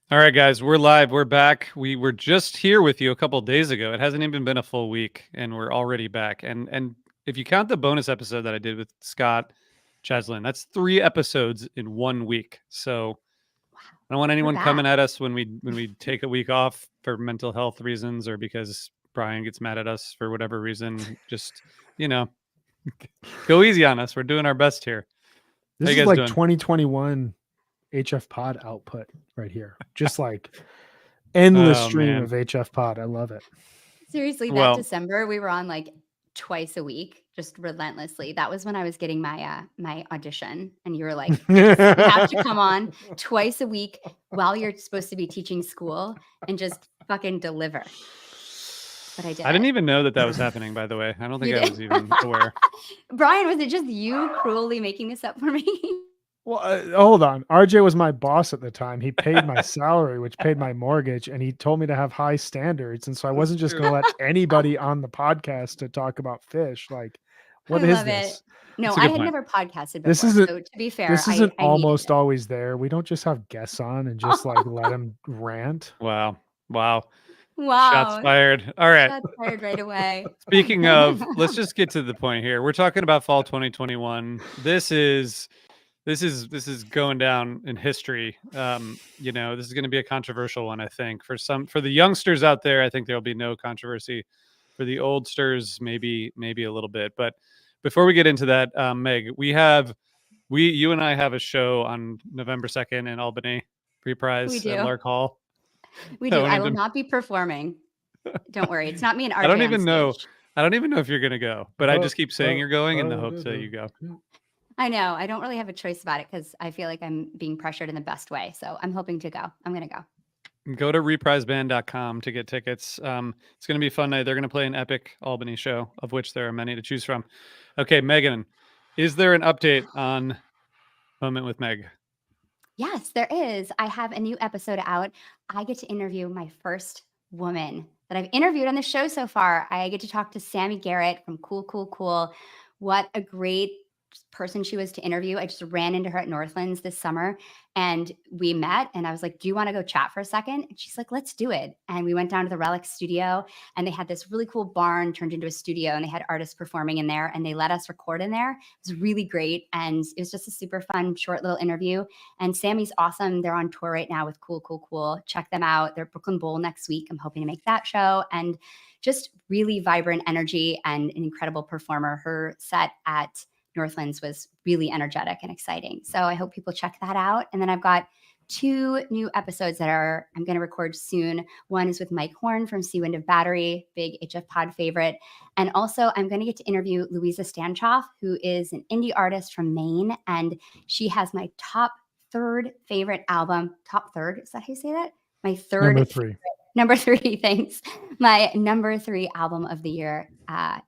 All right, guys, we're live. We're back. We were just here with you a couple days ago. It hasn't even been a full week, and we're already back. And if you count the bonus episode that I did with Scott Chaslin, that's 3 episodes in 1 week. So I don't want We're anyone back. coming at us when we take a week off for mental health reasons or because Brian gets mad at us for whatever reason. Just go easy on us. We're doing our best here. This How you is guys like doing? 2021 HF Pod output right here. Just like endless Oh, stream man. of HF Pod. I love it. Seriously, that Well- December we were on like twice a week, just relentlessly. That was when I was getting my my audition, and you were like, you have to come on twice a week while you're supposed to be teaching school and just fucking deliver. But I did. I didn't even know that was happening, by the way. I don't think You I did? was even aware. Brian, was it just you cruelly making this up for me? Well, hold on. RJ was my boss at the time. He paid my salary, which paid my mortgage, and he told me to have high standards. And so I wasn't just going to let anybody on the podcast to talk about fish. Like, what I is love this? it. No, That's a I good had point. never podcasted before. This isn't- so to be fair, This isn't I needed almost it. always there. We don't just have guests on and just like let them rant. Wow. Wow. Shots fired. All right. Shots fired right away. Speaking of, let's just get to the point here. We're talking about fall 2021. This is going down in history. This is going to be a controversial one, I think. For the youngsters out there, I think there'll be no controversy. For the oldsters, maybe a little bit. But before we get into that, Meg, you and I have a show on November 2nd in Albany, Reprise We do. at Lark Hall. We that do. went I will into- not be performing. Don't worry. It's not me and RJ I don't on even know. stage. I don't even know if you're going to go, but I just keep saying you're going in the hopes that you go. I know. I don't really have a choice about it because I feel like I'm being pressured in the best way. So I'm hoping to go. I'm going to go. Go to repriseband.com to get tickets. It's going to be a fun night. They're going to play an epic Albany show, of which there are many to choose from. Okay, Megan, is there an update on Moment with Meg? Yes, there is. I have a new episode out. I get to interview my first woman that I've interviewed on the show so far. I get to talk to Sammy Garrett from Cool Cool Cool. What a great person she was to interview. I just ran into her at Northlands this summer and we met and I was like, do you want to go chat for a second? And she's like, let's do it. And we went down to the Relic studio and they had this really cool barn turned into a studio and they had artists performing in there and they let us record in there. It was really great. And it was just a super fun, short little interview. And Sammy's awesome. They're on tour right now with Cool Cool Cool. Check them out. They're Brooklyn Bowl next week. I'm hoping to make that show. And just really vibrant energy and an incredible performer. Her set at Northlands was really energetic and exciting. So I hope people check that out. And then I've got 2 new episodes that I'm going to record soon. One is with Mike Horn from Sea Wind of Battery, big HF Pod favorite. And also I'm going to get to interview Louisa Stanchoff, who is an indie artist from Maine. And she has my top 3rd favorite album. Top 3rd? Is that how you say that? My 3rd. Number 3, thanks. My number 3 album of the year.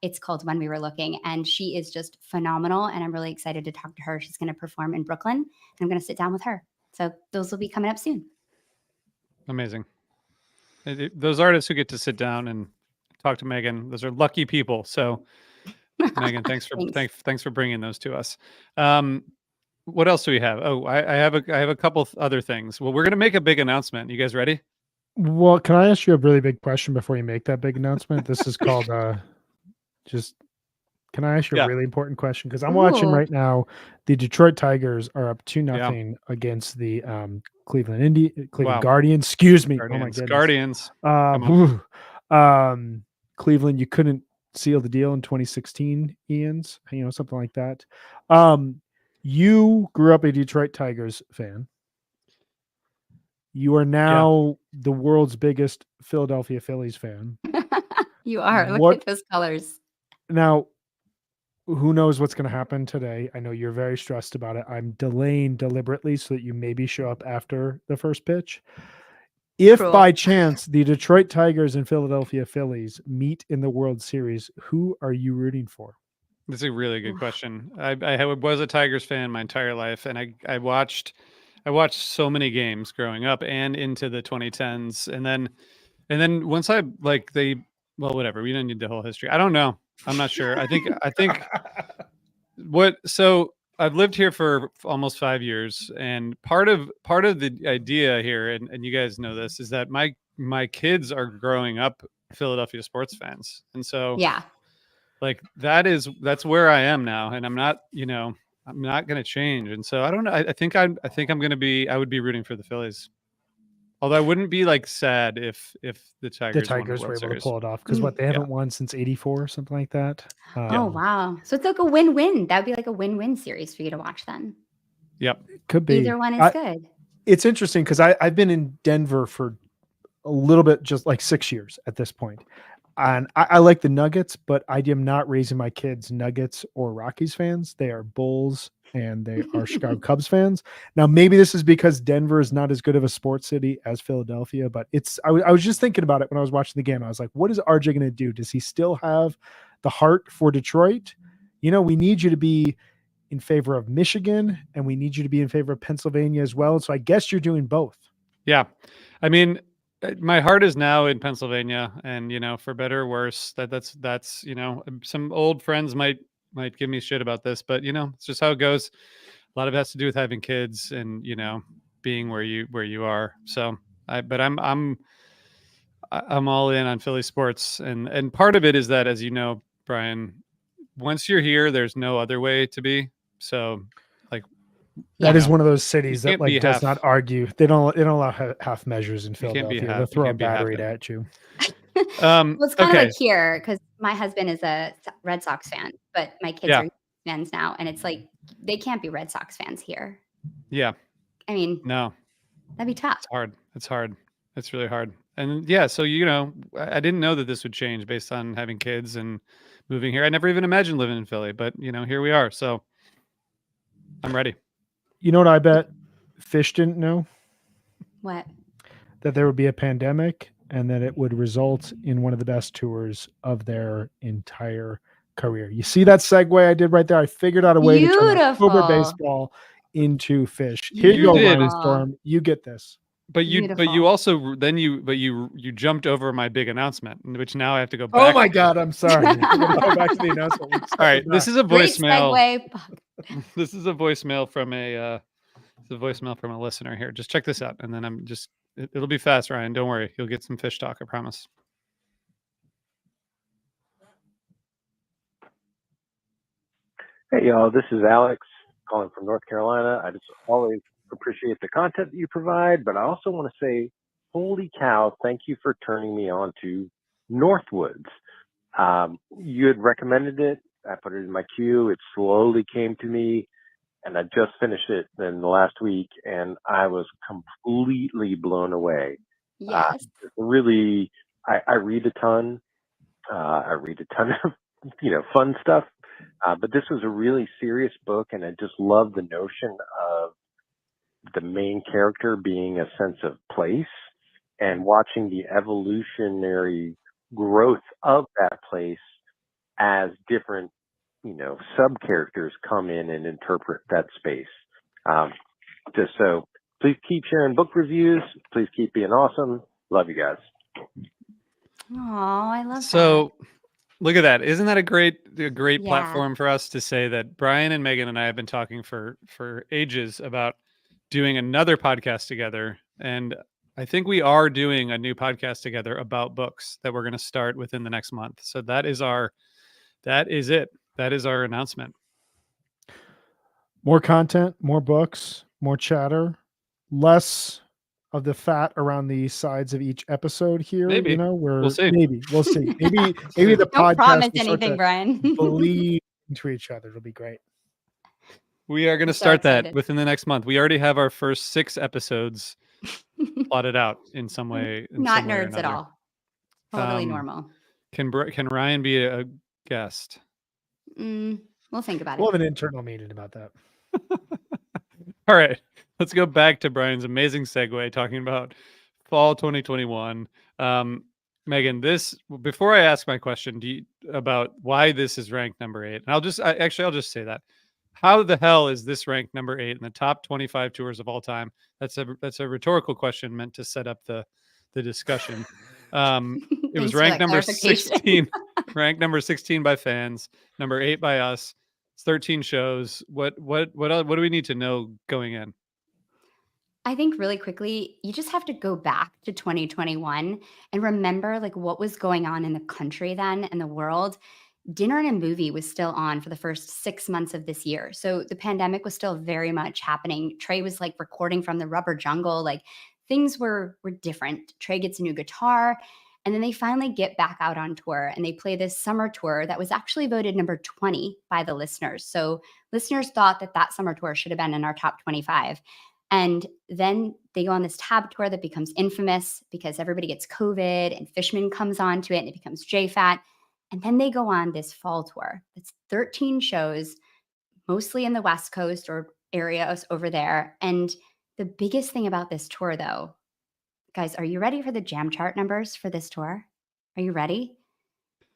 It's called When We Were Looking, and she is just phenomenal. And I'm really excited to talk to her. She's going to perform in Brooklyn, and I'm going to sit down with her. So those will be coming up soon. Amazing. Those artists who get to sit down and talk to Megan, those are lucky people. So, Megan, thanks for bringing those to us. What else do we have? Oh, I have a couple other things. Well, we're going to make a big announcement. You guys ready? Well, can I ask you a really big question before you make that big announcement? This is called can I ask you a really important question? Because I'm watching right now, the Detroit Tigers are up 2-0 against the Cleveland Guardians. Excuse me. Guardians. Oh my goodness. Guardians. Cleveland, you couldn't seal the deal in 2016, Ian's, something like that. You grew up a Detroit Tigers fan. You are now the world's biggest Philadelphia Phillies fan. You are. Look at those colors. Now, who knows what's going to happen today? I know you're very stressed about it. I'm delaying deliberately so that you maybe show up after the first pitch. If by chance the Detroit Tigers and Philadelphia Phillies meet in the World Series, who are you rooting for? That's a really good question. I was a Tigers fan my entire life, and I watched so many games growing up and into the 2010s. And then once whatever, we don't need the whole history. I don't know. I'm not sure. I think so I've lived here for almost 5 years, and part of the idea here, and you guys know this, is that my kids are growing up Philadelphia sports fans, and so Yeah. like that's where I am now, and I'm not going to change, and so I don't know. I think I would be rooting for the Phillies. Although I wouldn't be like sad if the Tigers won the were World able to Series. pull it off because what they haven't won since '84 or something like that. Oh wow! So it's like a win-win. That would be like a win-win series for you to watch then. Yep, could be. Either one is good. It's interesting because I've been in Denver for a little bit, just like 6 years at this point. And I like the Nuggets, but I am not raising my kids Nuggets or Rockies fans. They are Bulls and they are Chicago Cubs fans. Now, maybe this is because Denver is not as good of a sports city as Philadelphia, but I was just thinking about it when I was watching the game. I was like, what is RJ going to do? Does he still have the heart for Detroit? We need you to be in favor of Michigan and we need you to be in favor of Pennsylvania as well. So I guess you're doing both. Yeah. I mean, my heart is now in Pennsylvania, and for better or worse, that's some old friends might give me shit about this, but it's just how it goes. A lot of it has to do with having kids and being where you are. So I'm all in on Philly sports, and part of it is that, as you know, Brian, once you're here, there's no other way to be. So that is one of those cities that does half. not argue. They don't allow half measures in Philadelphia. They'll throw a battery at you. Well, it's kind of like here because my husband is a Red Sox fan, but my kids are fans now, and it's like they can't be Red Sox fans here. Yeah. I mean, no, that'd be tough. It's hard. It's really hard. And so I didn't know that this would change based on having kids and moving here. I never even imagined living in Philly, but here we are. So I'm ready. You know what I bet Fish didn't know? What? That there would be a pandemic and that it would result in one of the best tours of their entire career. You see that segue I did right there? I figured out a way to turn October baseball into Fish. Here you go, Ryan Storm. You get this. But you also then you jumped over my big announcement, which now I have to go back. Oh my God, I'm sorry. I'm going to go back to the announcement. All right, this is a voicemail. Great segue. This is a voicemail from a listener here. Just check this out, and then it'll be fast, Ryan. Don't worry, you'll get some fish talk. I promise. Hey y'all, this is Alex calling from North Carolina. I just always appreciate the content that you provide, but I also want to say, holy cow, thank you for turning me on to Northwoods. You had recommended it. I put it in my queue. It slowly came to me, and I just finished it in the last week, and I was completely blown away. Yes. Really, I read a ton. I read a ton of, fun stuff. But this was a really serious book, and I just love the notion of the main character being a sense of place and watching the evolutionary growth of that place as different, sub-characters come in and interpret that space. Just so please keep sharing book reviews. Please keep being awesome. Love you guys. Oh, I love that. So look at that. Isn't that a great platform for us to say that Brian and Megan and I have been talking for ages about doing another podcast together. And I think we are doing a new podcast together about books that we're going to start within the next month. So that is it. That is our announcement. More content, more books, more chatter, less of the fat around the sides of each episode here. Maybe. We'll see. Maybe the Don't podcast promise anything, Brian. bleed into each other. It'll be great. We are going to start that within the next month. We already have our first 6 episodes plotted out in some way. Not nerds at all. Totally normal. Can Ryan be a guest? We'll think about it. We'll have an internal meeting about that. All right. Let's go back to Brian's amazing segue talking about fall 2021. Megan, before I ask my question about why this is ranked number 8, and I'll just say that. How the hell is this ranked number 8 in the top 25 tours of all time? That's a rhetorical question meant to set up the discussion. It was ranked number 16, ranked number 16 by fans, number 8 by us. It's 13 shows. What do we need to know going in? I think really quickly, you just have to go back to 2021 and remember like what was going on in the country then and the world. Dinner and a Movie was still on for the first 6 months of this year. So the pandemic was still very much happening. Trey was like recording from the rubber jungle. Like things were different. Trey gets a new guitar. And then they finally get back out on tour and they play this summer tour that was actually voted number 20 by the listeners. So listeners thought that summer tour should have been in our top 25. And then they go on this tab tour that becomes infamous because everybody gets COVID and Fishman comes on to it and it becomes JFAT. And then they go on this fall tour. It's 13 shows, mostly in the West Coast or areas over there. And the biggest thing about this tour, though, guys, are you ready for the jam chart numbers for this tour? Are you ready?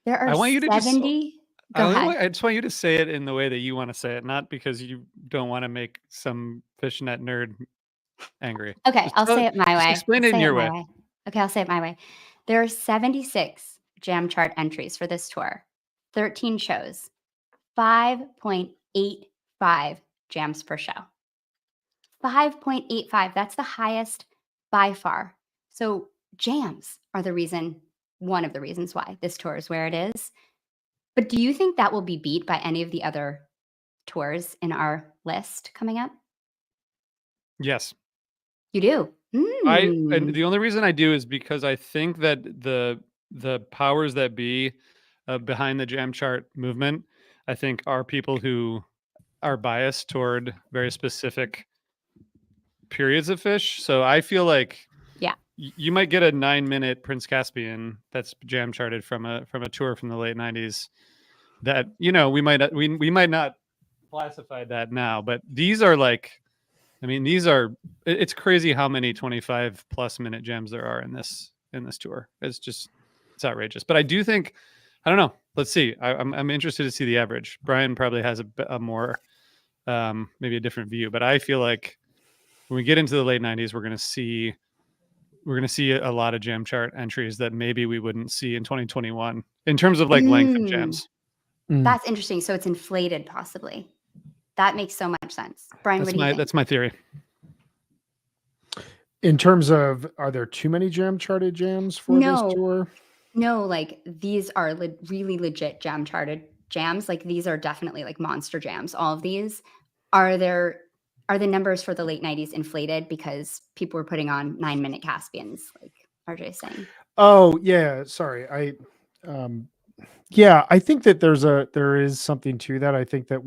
There are I want you to 70. Go ahead. I just want you to say it in the way that you want to say it, not because you don't want to make some fishnet nerd angry. Okay, I'll say it my way. Explain it in your way. Okay, I'll say it my way. There are 76 jam chart entries for this tour, 13 shows, 5.85 jams per show. 5.85, that's the highest by far. So jams are one of the reasons why this tour is where it is. But do you think that will be beat by any of the other tours in our list coming up? Yes. You do? And the only reason I do is because I think that the powers that be behind the jam chart movement, I think, are people who are biased toward very specific periods of Phish. So I feel like you might get a 9-minute Prince Caspian that's jam charted from a tour from the late 90s that, we might not classify that now, but these are like, it's crazy how many 25 plus minute jams there are in this tour. It's outrageous. But I do think, I don't know. Let's see. I'm interested to see the average. Brian probably has a more, maybe a different view, but I feel like when we get into the late 90s, we're going to see a lot of jam chart entries that maybe we wouldn't see in 2021 in terms of like length of jams. That's interesting. So it's inflated possibly. That makes so much sense. Brian, what do you think? That's my theory. In terms of, are there too many jam charted jams for this tour? No, like these are really legit jam charted jams. Like these are definitely like monster jams. All of these. Are the numbers for the late 90s inflated because people were putting on 9-minute Caspians, like RJ's saying? Oh yeah, sorry. I think that there is something to that. I think that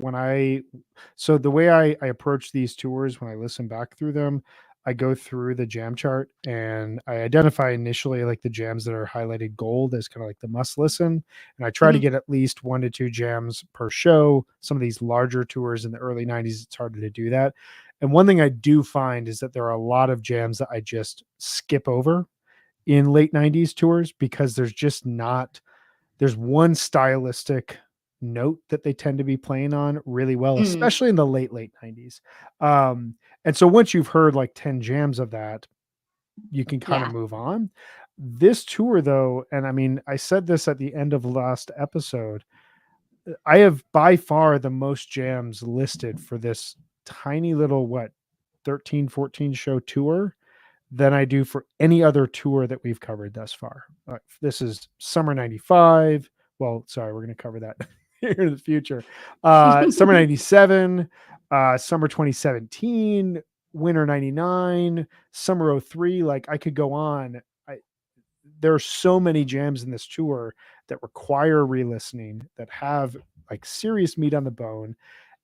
so the way I approach these tours, when I listen back through them, I go through the jam chart and I identify initially like the jams that are highlighted gold as kind of like the must listen. And I try to get at least 1 to 2 jams per show. Some of these larger tours in the early 90s, it's harder to do that. And one thing I do find is that there are a lot of jams that I just skip over in late 90s tours because there's one stylistic note that they tend to be playing on really well, especially in the late 90s. And so once you've heard like 10 jams of that, you can kind of move on. This tour though, and I mean, I said this at the end of last episode, I have by far the most jams listed for this tiny little, 13, 14 show tour than I do for any other tour that we've covered thus far. This is summer 95. Well, sorry, we're going to cover that here in the future. Summer 97, summer 2017, winter 99, summer 03. Like I could go on. There are so many jams in this tour that require re-listening, that have like serious meat on the bone,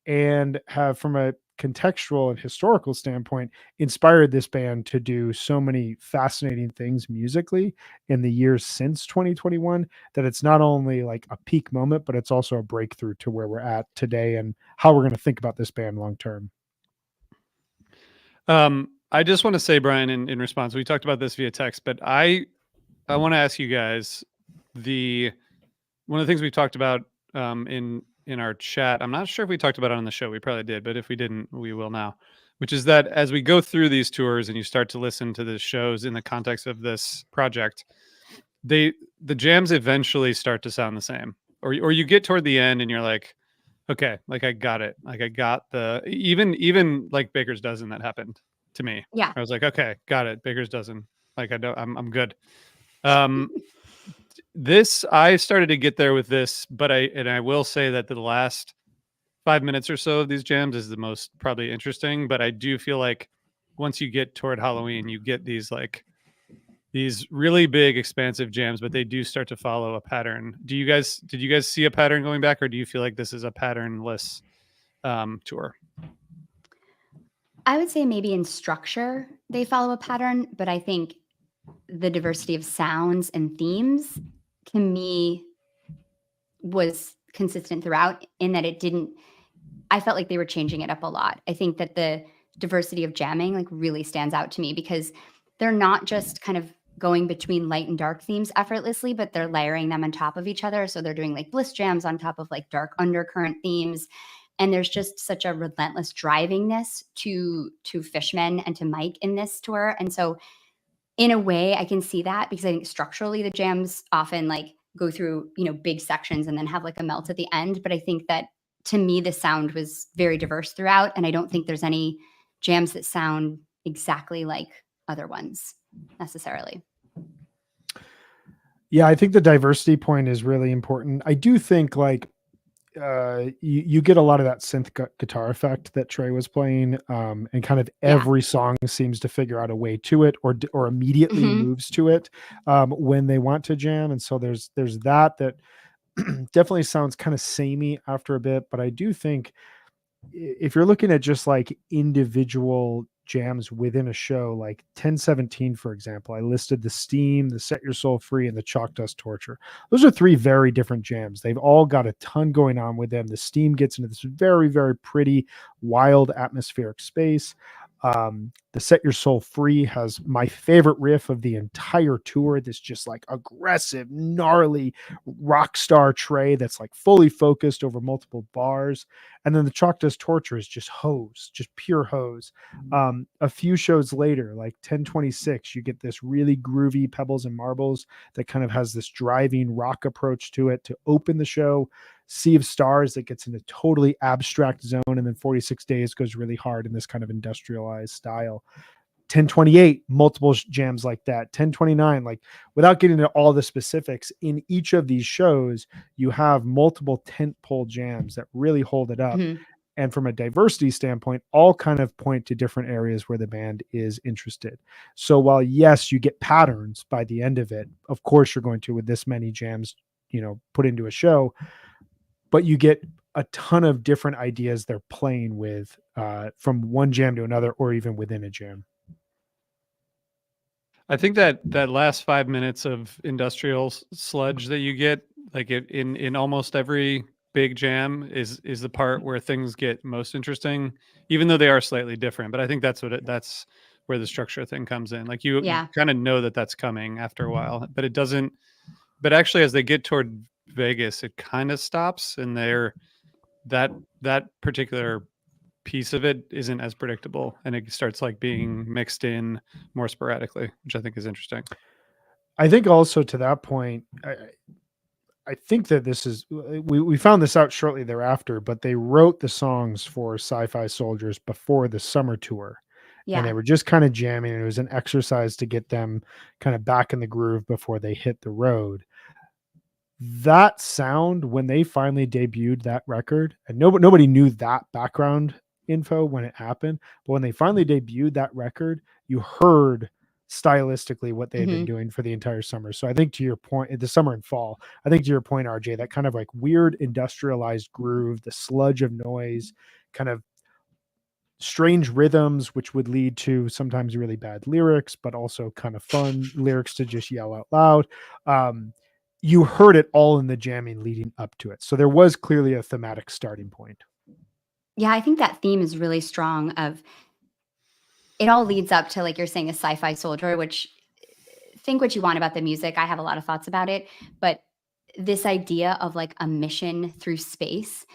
and have, from a contextual and historical standpoint, inspired this band to do so many fascinating things musically in the years since 2021, that it's not only like a peak moment, but it's also a breakthrough to where we're at today and how we're going to think about this band long term. I just want to say, Brian, in response, we talked about this via text, but I want to ask you guys, one of the things we talked about in our chat, I'm not sure if we talked about it on the show. We probably did, but if we didn't, we will now, which is that as we go through these tours and you start to listen to the shows in the context of this project, the jams eventually start to sound the same, or you get toward the end and you're like, okay, like I got it. Like I got the even like Baker's dozen that happened to me. Yeah. I was like, okay, got it. Baker's dozen. Like I don't, I'm good. Um, this I started to get there with this, but I will say that the last 5 minutes or so of these jams is the most probably interesting. But I do feel like once you get toward Halloween, you get these really big expansive jams, but they do start to follow a pattern. Did you guys see a pattern going back, or do you feel like this is a patternless tour? I would say maybe in structure they follow a pattern, but I think the diversity of sounds and themes to me was consistent throughout, in that I felt like they were changing it up a lot. I think that the diversity of jamming like really stands out to me, because they're not just kind of going between light and dark themes effortlessly, but they're layering them on top of each other. So they're doing like bliss jams on top of like dark undercurrent themes. And there's just such a relentless drivingness to Fishman and to Mike in this tour. And so in a way I can see that, because I think structurally the jams often like go through, big sections and then have like a melt at the end. But I think that to me, the sound was very diverse throughout. And I don't think there's any jams that sound exactly like other ones necessarily. Yeah, I think the diversity point is really important. I do think like you get a lot of that synth guitar effect that Trey was playing, and kind of every song seems to figure out a way to it, or immediately moves to it when they want to jam. And so there's that definitely sounds kind of samey after a bit. But I do think if you're looking at just like individual jams within a show, like 1017, for example, I listed the Steam, the Set Your Soul Free, and the Chalk Dust Torture. Those are three very different jams. They've all got a ton going on with them. The Steam gets into this very, very pretty, wild atmospheric space. The Set Your Soul Free has my favorite riff of the entire tour. This just like aggressive, gnarly rock star Trey that's like fully focused over multiple bars. And then the Chalk Dust Torture is just hose, just pure hose. A few shows later, like 1026, you get this really groovy Pebbles and Marbles that kind of has this driving rock approach to it to open the show. Sea of Stars that gets in a totally abstract zone, and then 46 Days goes really hard in this kind of industrialized style. 1028, multiple jams like that. 1029, like without getting into all the specifics, in each of these shows, you have multiple tentpole jams that really hold it up. And from a diversity standpoint, all kind of point to different areas where the band is interested. So while yes, you get patterns by the end of it, of course you're going to with this many jams, put into a show, but you get a ton of different ideas they're playing with from one jam to another, or even within a jam. I think that last 5 minutes of industrial sludge that you get, like in almost every big jam, is the part where things get most interesting, even though they are slightly different. But I think that's where the structure thing comes in. Like you kind of know that that's coming after a while, but it doesn't. But actually, as they get toward Vegas, it kind of stops, and that particular piece of it isn't as predictable, and it starts like being mixed in more sporadically, which I think is interesting. I think also to that point, I think that this is, we found this out shortly thereafter, but they wrote the songs for Sci-Fi Soldiers before the summer tour. And they were just kind of jamming, and it was an exercise to get them kind of back in the groove before they hit the road. That sound, when they finally debuted that record, and nobody knew that background info when it happened, but when they finally debuted that record, you heard stylistically what they had been doing for the entire summer. So I think to your point, the summer and fall, I think to your point, RJ, that kind of like weird industrialized groove, the sludge of noise, kind of strange rhythms, which would lead to sometimes really bad lyrics, but also kind of fun lyrics to just yell out loud. You heard it all in the jamming leading up to it. So there was clearly a thematic starting point. Yeah, I think that theme is really strong. Of it all leads up to, like you're saying, a Sci-Fi Soldier, which think what you want about the music. I have a lot of thoughts about it, but this idea of like a mission through space,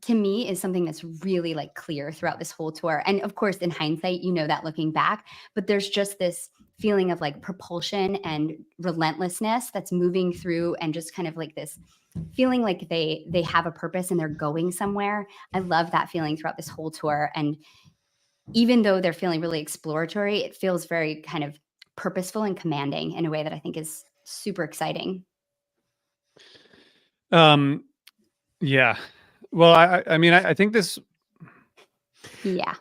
to me, is something that's really like clear throughout this whole tour. And of course, in hindsight, that looking back, but there's just this feeling of like propulsion and relentlessness that's moving through, and just kind of like this feeling like they have a purpose and they're going somewhere. I love that feeling throughout this whole tour. And even though they're feeling really exploratory, it feels very kind of purposeful and commanding in a way that I think is super exciting. Yeah. Well, I mean, I think this. Yeah.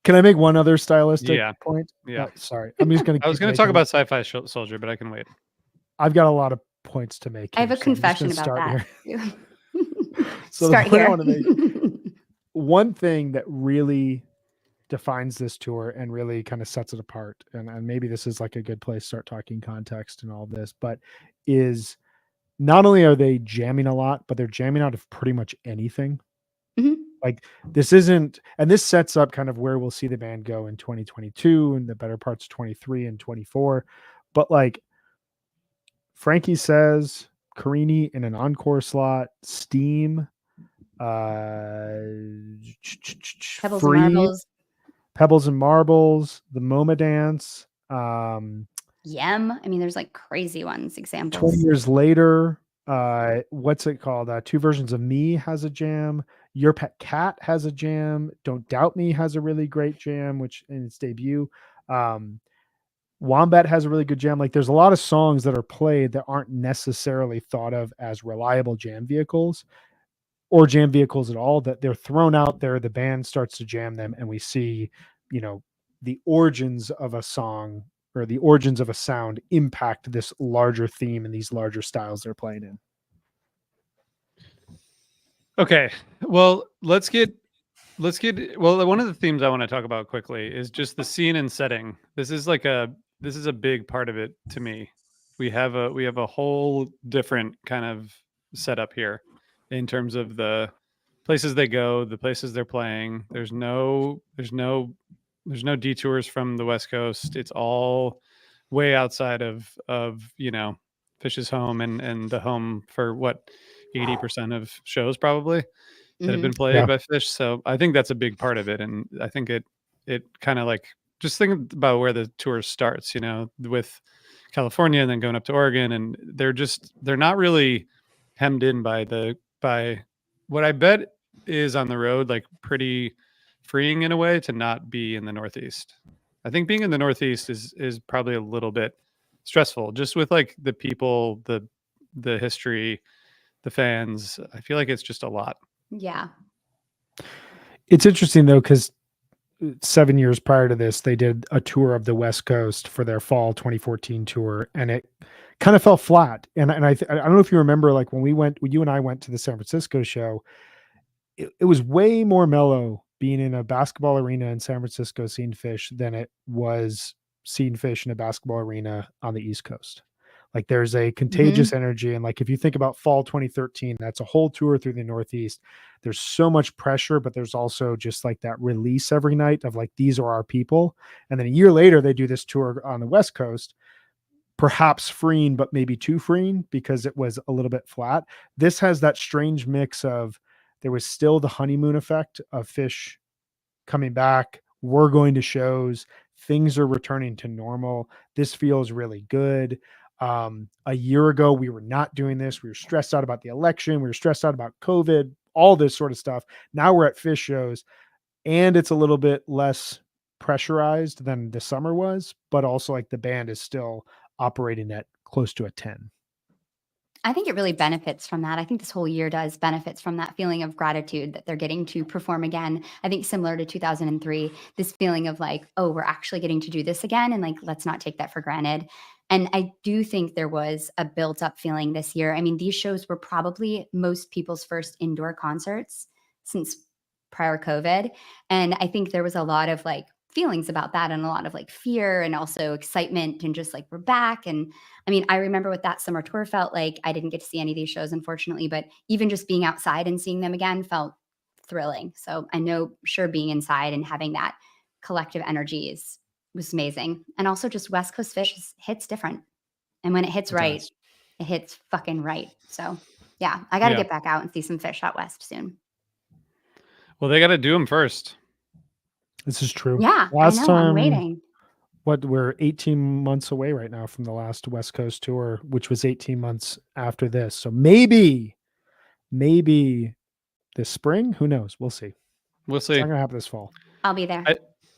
Can I make one other stylistic Yeah. point? Yeah. Sorry, I'm just going to. I was going to talk about Sci-Fi Soldier, but I can wait. I've got a lot of points to make. I have a so I'm just confession gonna about start that. here. So Start the point I here. want to make, one thing that really defines this tour and really kind of sets it apart, and maybe this is like a good place to start talking context and all of this, but is not only are they jamming a lot, but they're jamming out of pretty much anything. Mhm. Like this isn't, and this sets up kind of where we'll see the band go in 2022 and the better parts of 23 and 24. But like Frankie Says, Carini in an encore slot, Steam, Pebbles Free, and Marbles. Pebbles and Marbles, the MoMA Dance, Yem. I mean, there's like crazy ones, 20 examples. Years Later, what's it called? Two Versions of Me has a jam. Your Pet Cat has a jam. Don't Doubt Me has a really great jam, which in its debut. Wombat has a really good jam. Like there's a lot of songs that are played that aren't necessarily thought of as reliable jam vehicles or jam vehicles at all, that they're thrown out there. The band starts to jam them and we see, you know, the origins of a song or the origins of a sound impact this larger theme and these larger styles they're playing in. Okay. Well, let's get well, one of the themes I want to talk about quickly is just the scene and setting. This is a big part of it to me. We have a whole different kind of setup here in terms of the places they go, the places they're playing. There's no detours from the West Coast. It's all way outside of Phish's home and the home for what 80% of shows probably that have been played by Phish. So I think that's a big part of it. And I think it kind of like, just think about where the tour starts, with California and then going up to Oregon. And they're not really hemmed in by what I bet is on the road, like pretty freeing in a way to not be in the Northeast. I think being in the Northeast is probably a little bit stressful, just with like the people, the history, the fans. I feel like it's just a lot. Yeah. It's interesting though, because 7 years prior to this, they did a tour of the West Coast for their fall 2014 tour, and it kind of fell flat. And I don't know if you remember, like when you and I went to the San Francisco show, it was way more mellow being in a basketball arena in San Francisco seeing Phish than it was seeing Phish in a basketball arena on the East Coast. Like there's a contagious energy. And like, if you think about fall 2013, that's a whole tour through the Northeast. There's so much pressure, but there's also just like that release every night of like, these are our people. And then a year later, they do this tour on the West Coast, perhaps freeing, but maybe too freeing because it was a little bit flat. This has that strange mix of, there was still the honeymoon effect of Phish coming back. We're going to shows. Things are returning to normal. This feels really good. A year ago, we were not doing this. We were stressed out about the election. We were stressed out about COVID, all this sort of stuff. Now we're at Phish shows and it's a little bit less pressurized than the summer was, but also like the band is still operating at close to a 10. I think it really benefits from that. I think this whole year benefits from that feeling of gratitude that they're getting to perform again. I think similar to 2003, this feeling of like, oh, we're actually getting to do this again. And like, let's not take that for granted. And I do think there was a built up feeling this year. I mean, these shows were probably most people's first indoor concerts since prior COVID. And I think there was a lot of like feelings about that and a lot of like fear and also excitement and just like we're back. And I mean, I remember what that summer tour felt like. I didn't get to see any of these shows, unfortunately, but even just being outside and seeing them again felt thrilling. So I know, sure, being inside and having that collective energy was amazing. And also just West Coast Phish hits different. And when it hits right, it hits fucking right. So yeah, I got to get back out and see some Phish out West soon. Well, they got to do them first. This is true. Yeah, Last I know. time, I'm waiting. we're 18 months away right now from the last West Coast tour, which was 18 months after this. So maybe this spring, who knows? We'll see. We'll It's see. not gonna happen this fall. I'll be there.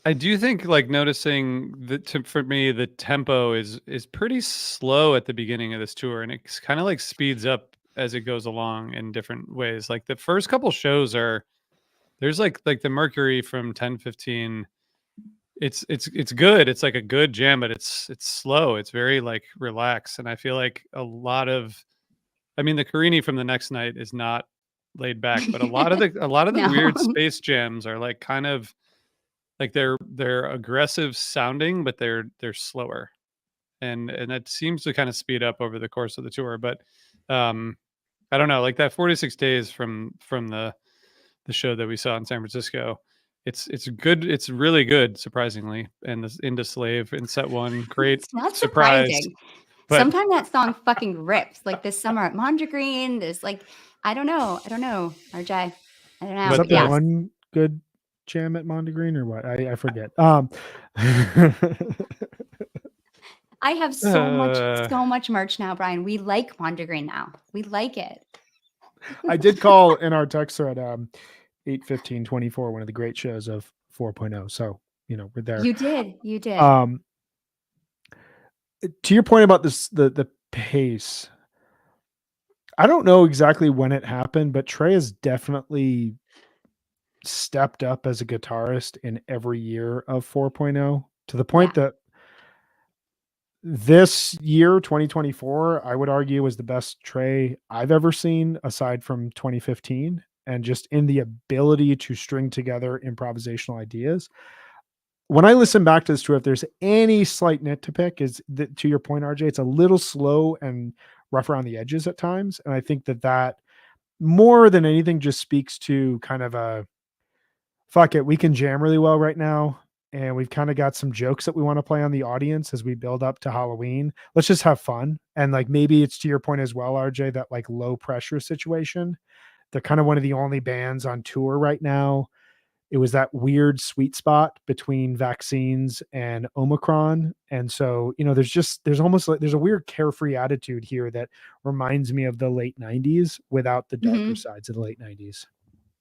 I do think like noticing that for me the tempo is pretty slow at the beginning of this tour, and it's kind of like speeds up as it goes along in different ways. Like the first couple shows there's like the Mercury from 1015. It's good. It's like a good jam, but it's slow. It's very like relaxed, and I feel like a lot of, I mean, the Carini from the next night is not laid back, but a lot of the No. weird space jams are like kind of like they're aggressive sounding, but they're slower, and it seems to kind of speed up over the course of the tour. But I don't know, like that 46 days from the show that we saw in San Francisco. It's good. It's really good, surprisingly. And this Into Slave in set one, great It's not surprise. surprising. But Sometimes that song fucking rips. Like this summer at Mondegreen, there's like, I don't know, RJ. I don't know. Is But that the yeah. one good jam at Mondegreen or what? I forget. I have so much merch now, Brian. We like Mondegreen now. We like it. I did call in our text thread 8/15/24, one of the great shows of 4.0. So, we're there. You did. To your point about this, the pace, I don't know exactly when it happened, but Trey has definitely stepped up as a guitarist in every year of 4.0 to the point that this year, 2024, I would argue was the best Trey I've ever seen aside from 2015. And just in the ability to string together improvisational ideas. When I listen back to this tour, if there's any slight nit to pick, is that, to your point, RJ, it's a little slow and rough around the edges at times. And I think that more than anything just speaks to kind of a, fuck it, we can jam really well right now. And we've kind of got some jokes that we want to play on the audience as we build up to Halloween. Let's just have fun. And like, maybe it's to your point as well, RJ, that like low pressure situation. They're kind of one of the only bands on tour right now. It was that weird sweet spot between vaccines and Omicron. And so, there's almost like there's a weird carefree attitude here that reminds me of the late 90s without the darker sides of the late 90s.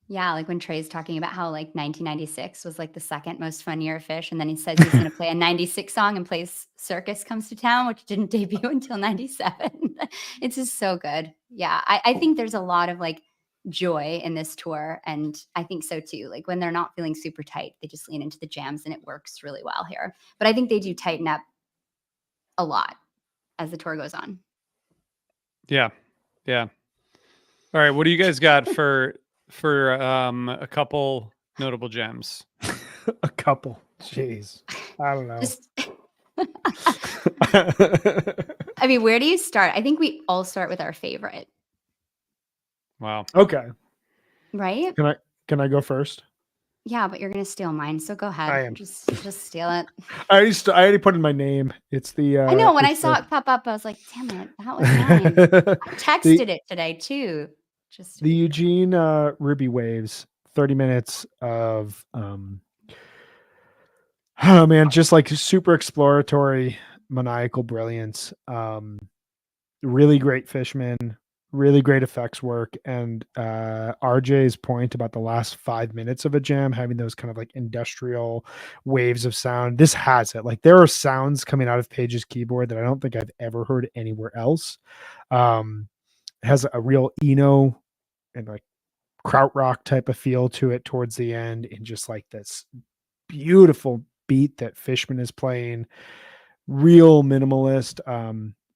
Yeah, like when Trey's talking about how like 1996 was like the second most fun year of Phish, and then he says he's going to play a 96 song and plays Circus Comes to Town, which didn't debut until 97. It's just so good. Yeah, I think there's a lot of like joy in this tour, and I think so too. Like when they're not feeling super tight, they just lean into the jams and it works really well here. But I think they do tighten up a lot as the tour goes on. Yeah. All right, what do you guys got for a couple notable gems? A couple. Jeez. I don't know. I mean, where do you start? I think we all start with our favorite. Wow. Okay. Right? Can I go first? Yeah, but you're gonna steal mine, so go ahead. I am. Just steal it. I already put in my name. It's the I know when I saw it pop up, I was like, damn it, that was mine. I texted it today too. Just the Eugene Ruby Waves, 30 minutes of just like super exploratory, maniacal brilliance. Really great Fishman, really great effects work, and RJ's point about the last 5 minutes of a jam having those kind of like industrial waves of sound. This has it. Like there are sounds coming out of Page's keyboard that I don't think I've ever heard anywhere else. Has a real Eno and like krautrock type of feel to it towards the end, and just like this beautiful beat that Fishman is playing. Real minimalist.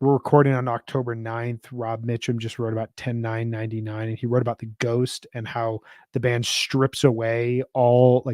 We're recording on October 9th. Rob Mitchum just wrote about 10/9/99, and he wrote about the Ghost and how the band strips away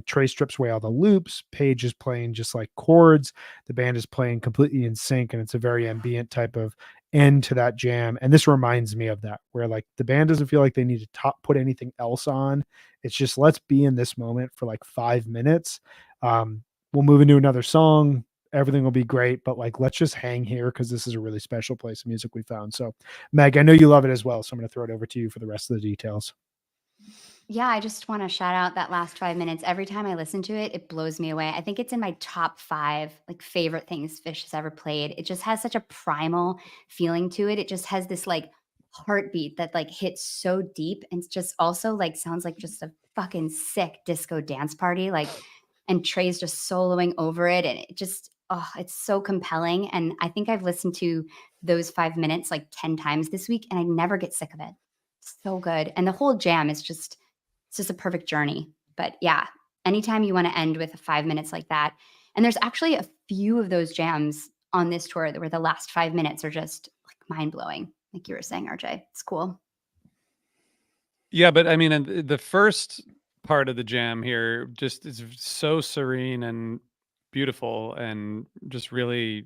Trey strips away all the loops. Page is playing just like chords. The band is playing completely in sync, and it's a very ambient type of end to that jam. And this reminds me of that, where like the band doesn't feel like they need to put anything else on. It's just, let's be in this moment for like 5 minutes. We'll move into another song. Everything will be great, but like, let's just hang here because this is a really special place of music we found. So Meg, I know you love it as well, so I'm going to throw it over to you for the rest of the details. Yeah, I just want to shout out that last 5 minutes. Every time I listen to it, it blows me away. I think it's in my top 5 like favorite things Fish has ever played. It just has such a primal feeling to it. It just has this like heartbeat that like hits so deep and it's just also like sounds like just a fucking sick disco dance party. Like, and Trey's just soloing over it, and it just it's so compelling. And I think I've listened to those 5 minutes like 10 times this week, and I never get sick of it. So good, and the whole jam is just it's just a perfect journey. But yeah, anytime you want to end with 5 minutes like that. And there's actually a few of those jams on this tour where the last 5 minutes are just like mind blowing. Like you were saying, RJ. It's cool. Yeah, but I mean, and the first part of the jam here just is so serene and beautiful and just really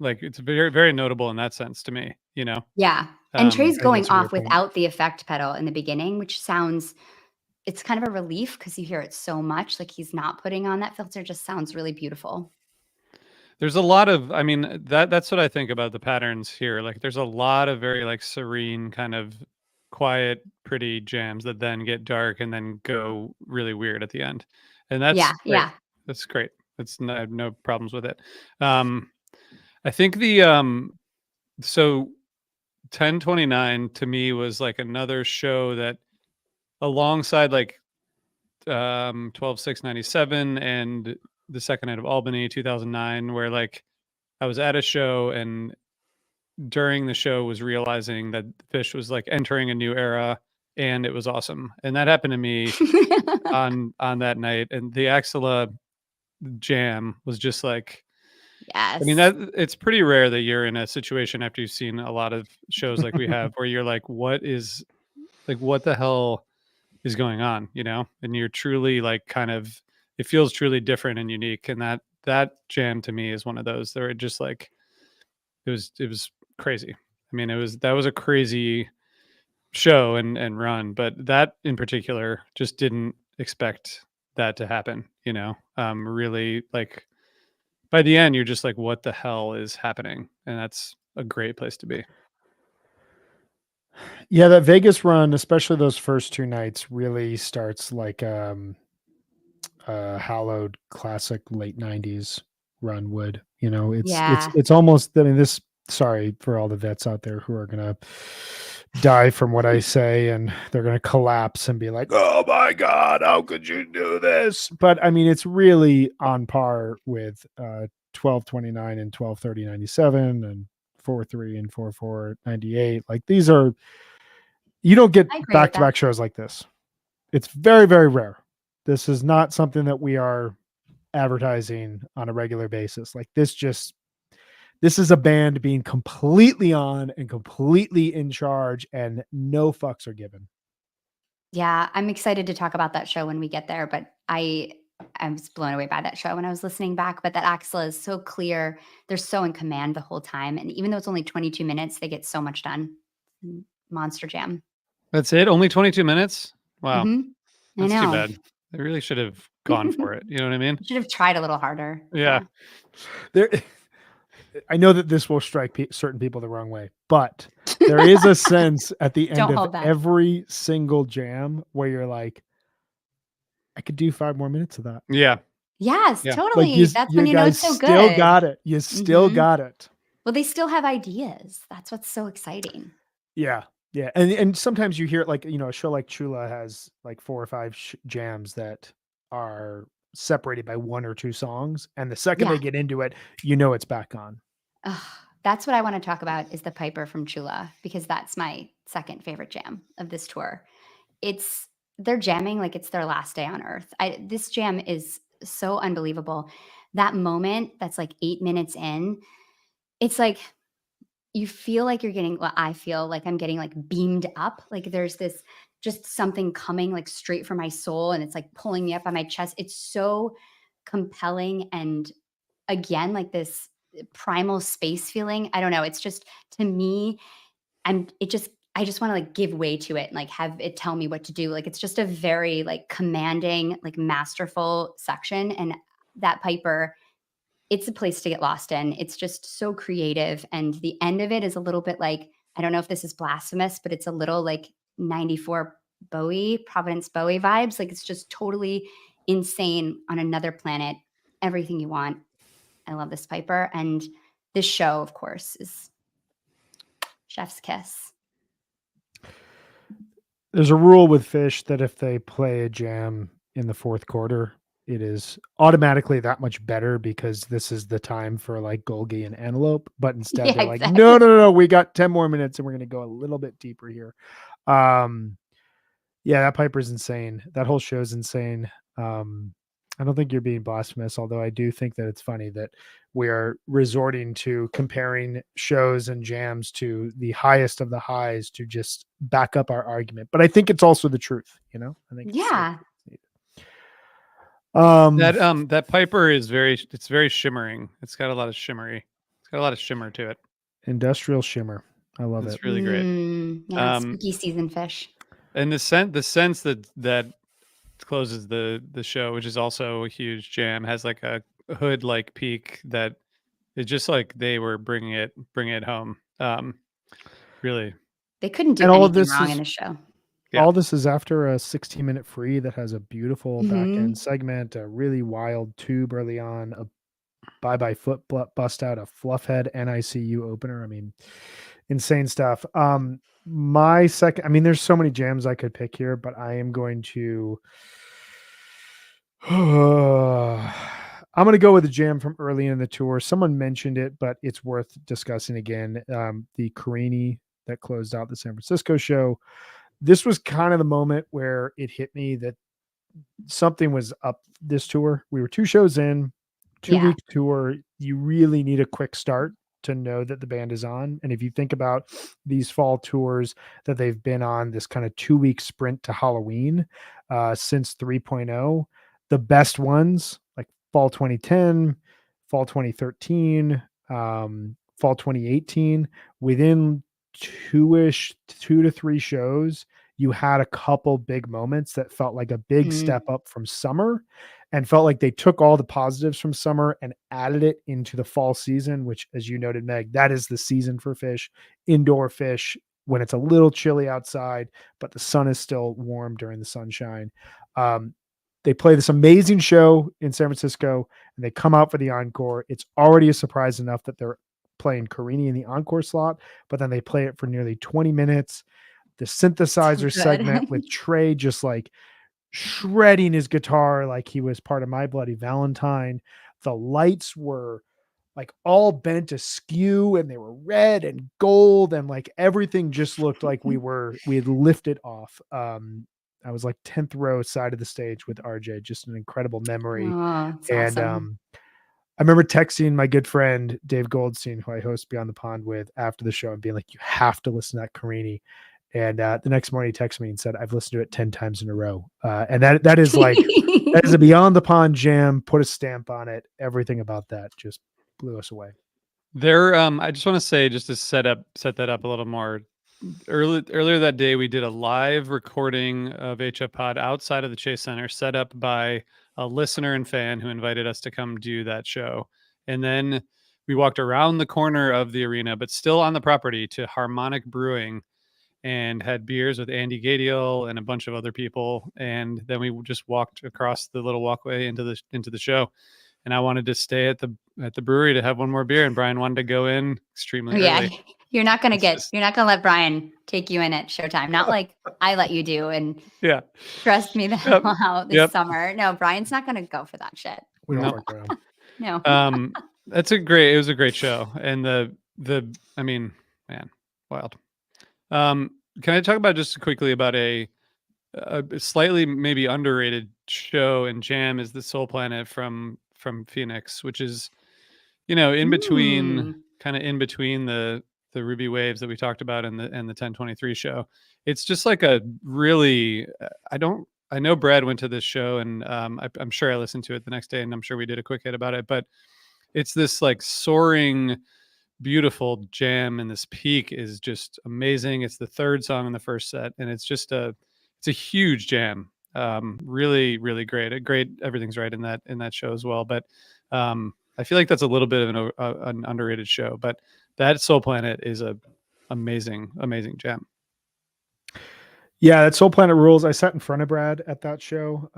like it's very, very notable in that sense to me, you know? Yeah. And Trey's I think going that's a great off point. without the effect pedal in the beginning, which sounds it's kind of a relief because you hear it so much. Like he's not putting on that filter, just sounds really beautiful. There's a lot of, I mean, that's what I think about the patterns here. Like there's a lot of very like serene kind of quiet, pretty jams that then get dark and then go really weird at the end. And that's Yeah, great. yeah. That's great. It's no, I have no problems with it. I think the so 1029 to me was like another show that alongside like 12/6/97 and the second night of Albany 2009 where like I was at a show and during the show was realizing that Fish was like entering a new era and it was awesome. And that happened to me on that night, and the Axela jam was just like Yes. I mean that it's pretty rare that you're in a situation after you've seen a lot of shows like we have where you're like what the hell is going on, you know? And you're truly like kind of it feels truly different and unique, and that jam to me is one of those that are just like it was crazy. I mean, that was a crazy show and run, but that in particular just didn't expect that to happen, you know? Really like by the end you're just like what the hell is happening? And that's a great place to be. Yeah, that Vegas run, especially those first 2 nights, really starts like hallowed classic late 90s run would. You know, Yeah. it's almost I mean this sorry for all the vets out there who are gonna die from what I say and they're gonna collapse and be like, oh my God, how could you do this? But I mean it's really on par with 1229 and 1230/97 and 43 and 44/98. Like these are you don't get I agree with back to that. back shows like this. It's very, very rare. This is not something that we are advertising on a regular basis. Like this is a band being completely on and completely in charge and no fucks are given. Yeah, I'm excited to talk about that show when we get there, but I was blown away by that show when I was listening back. But that Axela is so clear. They're so in command the whole time. And even though it's only 22 minutes, they get so much done. Monster Jam. That's it? Only 22 minutes? Wow. I That's too know. bad. They really should have gone for it. You know what I mean? Should have tried a little harder. Yeah. There, I know that this will strike certain people the wrong way, but there is a sense at the end Don't of hold back. every single jam where you're like, I could do 5 more minutes of that. Yeah. Yes, Yeah. totally. That's when you know it's so Still good. got it. You still Mhm. got it. Well, they still have ideas. That's what's so exciting. Yeah. Yeah. And sometimes you hear it like, you know, a show like Chula has like 4 or 5 jams that are separated by 1 or 2 songs. And the second Yeah. they get into it, you know, it's back on. Ugh, that's what I want to talk about is the Piper from Chula, because that's my second favorite jam of this tour. They're jamming like it's their last day on earth. This jam is so unbelievable. That moment that's like 8 minutes in, it's like you feel like you're getting well, I feel like I'm getting like beamed up. Like there's this just something coming like straight from my soul and it's like pulling me up on my chest. It's so compelling and again like this primal space feeling. I don't know. It's just to me, I just want to like give way to it and like have it tell me what to do. Like it's just a very like commanding, like masterful section. And that Piper, it's a place to get lost in. It's just so creative. And the end of it is a little bit like, I don't know if this is blasphemous, but it's a little like 94 Providence Bowie vibes. Like it's just totally insane on another planet. Everything you want. I love this Piper. And this show, of course, is chef's kiss. There's a rule with Fish that if they play a jam in the fourth quarter, it is automatically that much better because this is the time for like Golgi and Antelope. But instead, they're like, no, we got 10 more minutes and we're going to go a little bit deeper here. Yeah, that Piper's insane. That whole show's insane. I don't think you're being blasphemous, although I do think that it's funny that we are resorting to comparing shows and jams to the highest of the highs to just back up our argument. But I think it's also the truth, you know? I think yeah. That Piper is very shimmering. It's got a lot of shimmer to it. Industrial shimmer. I love it. It's really great. Yeah, spooky season Fish. And the sense that closes the show, which is also a huge jam, has like a hood like peak that is just like they were bringing it home. Really, they couldn't do anything wrong in the show. Yeah. All this is after a 16-minute free that has a beautiful back end segment, a really wild tube early on, a bye foot bust out, a Fluffhead NICU opener. I mean, insane stuff. My second, I mean, there's so many jams I could pick here, but I am going to I'm going to go with a jam from early in the tour. Someone mentioned it, but it's worth discussing again. The Carini that closed out the San Francisco show. This was kind of the moment where it hit me that something was up this tour. We were 2 shows in, 2-week tour. You really need a quick start to know that the band is on. And if you think about these fall tours that they've been on, this kind of 2-week sprint to Halloween since 3.0, the best ones like fall 2010, fall 2013, fall 2018, within 2 to 3 shows, you had a couple big moments that felt like a big step up from summer and felt like they took all the positives from summer and added it into the fall season, which, as you noted, Meg, that is the season for Fish, indoor Fish, when it's a little chilly outside, but the sun is still warm during the sunshine. They play this amazing show in San Francisco and they come out for the encore. It's already a surprise enough that they're playing Carini in the encore slot, but then they play it for nearly 20 minutes. The synthesizer segment with Trey just like shredding his guitar like he was part of My Bloody Valentine. The lights were like all bent askew and they were red and gold and like everything just looked like we had lifted off. I was like 10th row side of the stage with RJ, just an incredible memory. And awesome. I remember texting my good friend Dave Goldstein, who I host Beyond the Pond with, after the show and being like, you have to listen to that Carini. And the next morning he texted me and said, I've listened to it 10 times in a row. And that is like, that is a Beyond the Pond jam, put a stamp on it. Everything about that just blew us away. I just want to say, just to set that up a little more, earlier that day, we did a live recording of HF Pod outside of the Chase Center, set up by a listener and fan who invited us to come do that show. And then we walked around the corner of the arena, but still on the property, to Harmonic Brewing and had beers with Andy Gadiel and a bunch of other people. And then we just walked across the little walkway into the show. And I wanted to stay at the brewery to have one more beer, and Brian wanted to go in extremely early. You're not gonna let Brian take you in at showtime. Not like I let you do. And trust me the hell out this summer. No, Brian's not gonna go for that shit. We don't work around. No. It was a great show, and I mean, man, wild. Can I talk about just quickly about a slightly maybe underrated show and jam is the Soul Planet from Phoenix, which is, in between the Ruby Waves that we talked about and the 1023 show. It's just like a really, I know Brad went to this show and I'm sure I listened to it the next day and I'm sure we did a quick hit about it, but it's this like soaring, beautiful jam, and this peak is just amazing. It's the third song in the first set, and it's just it's a huge jam. Really, really great. Everything's right in that show as well. But I feel like that's a little bit of an underrated show. But that Soul Planet is a amazing, amazing jam. Yeah, that Soul Planet rules. I sat in front of Brad at that show.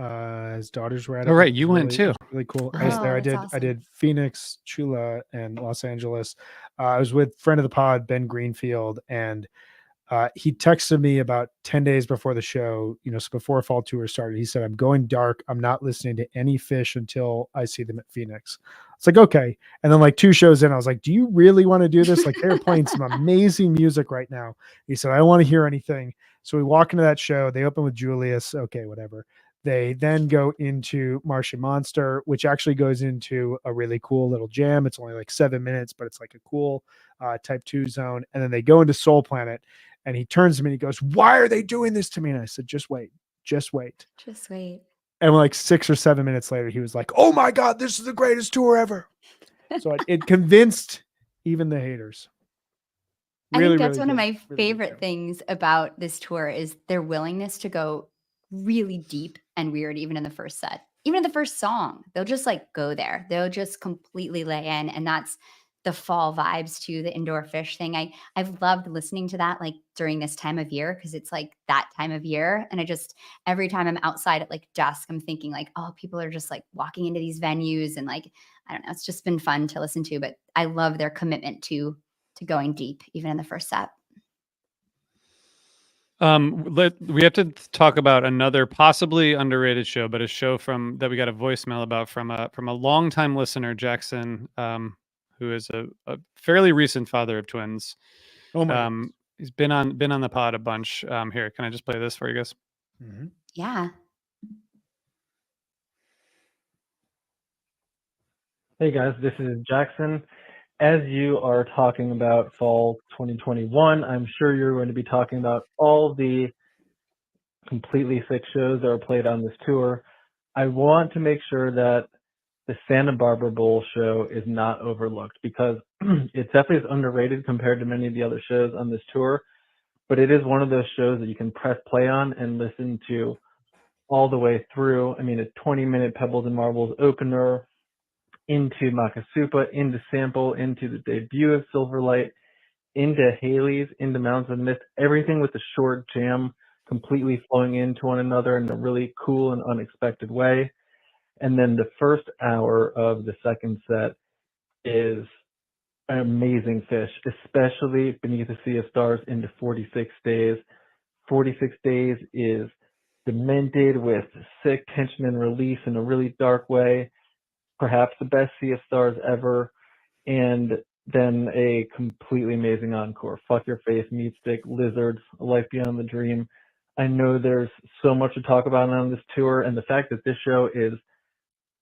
His daughters were at it. Oh, right, It was you went it too. was really cool. I was there. Oh, that's I awesome. did Phoenix, Chula, and Los Angeles. I was with friend of the pod, Ben Greenfield, and he texted me about 10 days before the show, so before Fall Tour started. He said, I'm going dark. I'm not listening to any Fish until I see them at Phoenix. It's like, okay. And then like 2 shows in, I was like, do you really want to do this? Like they're playing some amazing music right now. He said, I don't want to hear anything. So we walk into that show. They open with Julius. Okay, whatever. They then go into Martian Monster, which actually goes into a really cool little jam. It's only like 7 minutes, but it's like a cool type 2 zone. And then they go into Soul Planet. And he turns to me and he goes, why are they doing this to me? And I said, just wait. Just wait. And like 6 or 7 minutes later, he was like, oh my God, this is the greatest tour ever. So it convinced even the haters. I think that's one of good. my Really good favorite show. things about this tour is their willingness to go really deep and weird, even in the first set, even in the first song. They'll just like go there. They'll just completely lay in. And that's the fall vibes to the Indoor Fish thing. I've loved listening to that like during this time of year because it's like that time of year. And every time I'm outside at like dusk, I'm thinking like, oh, people are just like walking into these venues and like, I don't know, it's just been fun to listen to. But I love their commitment to going deep, even in the first set. We have to talk about another possibly underrated show, but a show that we got a voicemail about from a longtime listener, Jackson, who is a fairly recent father of twins. Oh my goodness. He's been on the pod a bunch. Here, can I just play this for you guys? Mm-hmm. Yeah. Hey guys, this is Jackson. As you are talking about fall 2021, I'm sure you're going to be talking about all the completely sick shows that are played on this tour. I want to make sure that the Santa Barbara Bowl show is not overlooked because it definitely is underrated compared to many of the other shows on this tour, but it is one of those shows that you can press play on and listen to all the way through. I mean, a 20-minute Pebbles and Marbles opener, into Makasupa, into Sample, into the debut of Silverlight, into Haley's, into Mountains of Mist, everything with the short jam completely flowing into one another in a really cool and unexpected way. And then the first hour of the second set is an amazing Fish, especially Beneath a Sea of Stars into 46 Days. 46 Days is demented with sick tension and release in a really dark way. Perhaps the best Sea of Stars ever, and then a completely amazing encore. Fuck Your Face, Meat Stick, Lizards, A Life Beyond the Dream. I know there's so much to talk about on this tour, and the fact that this show is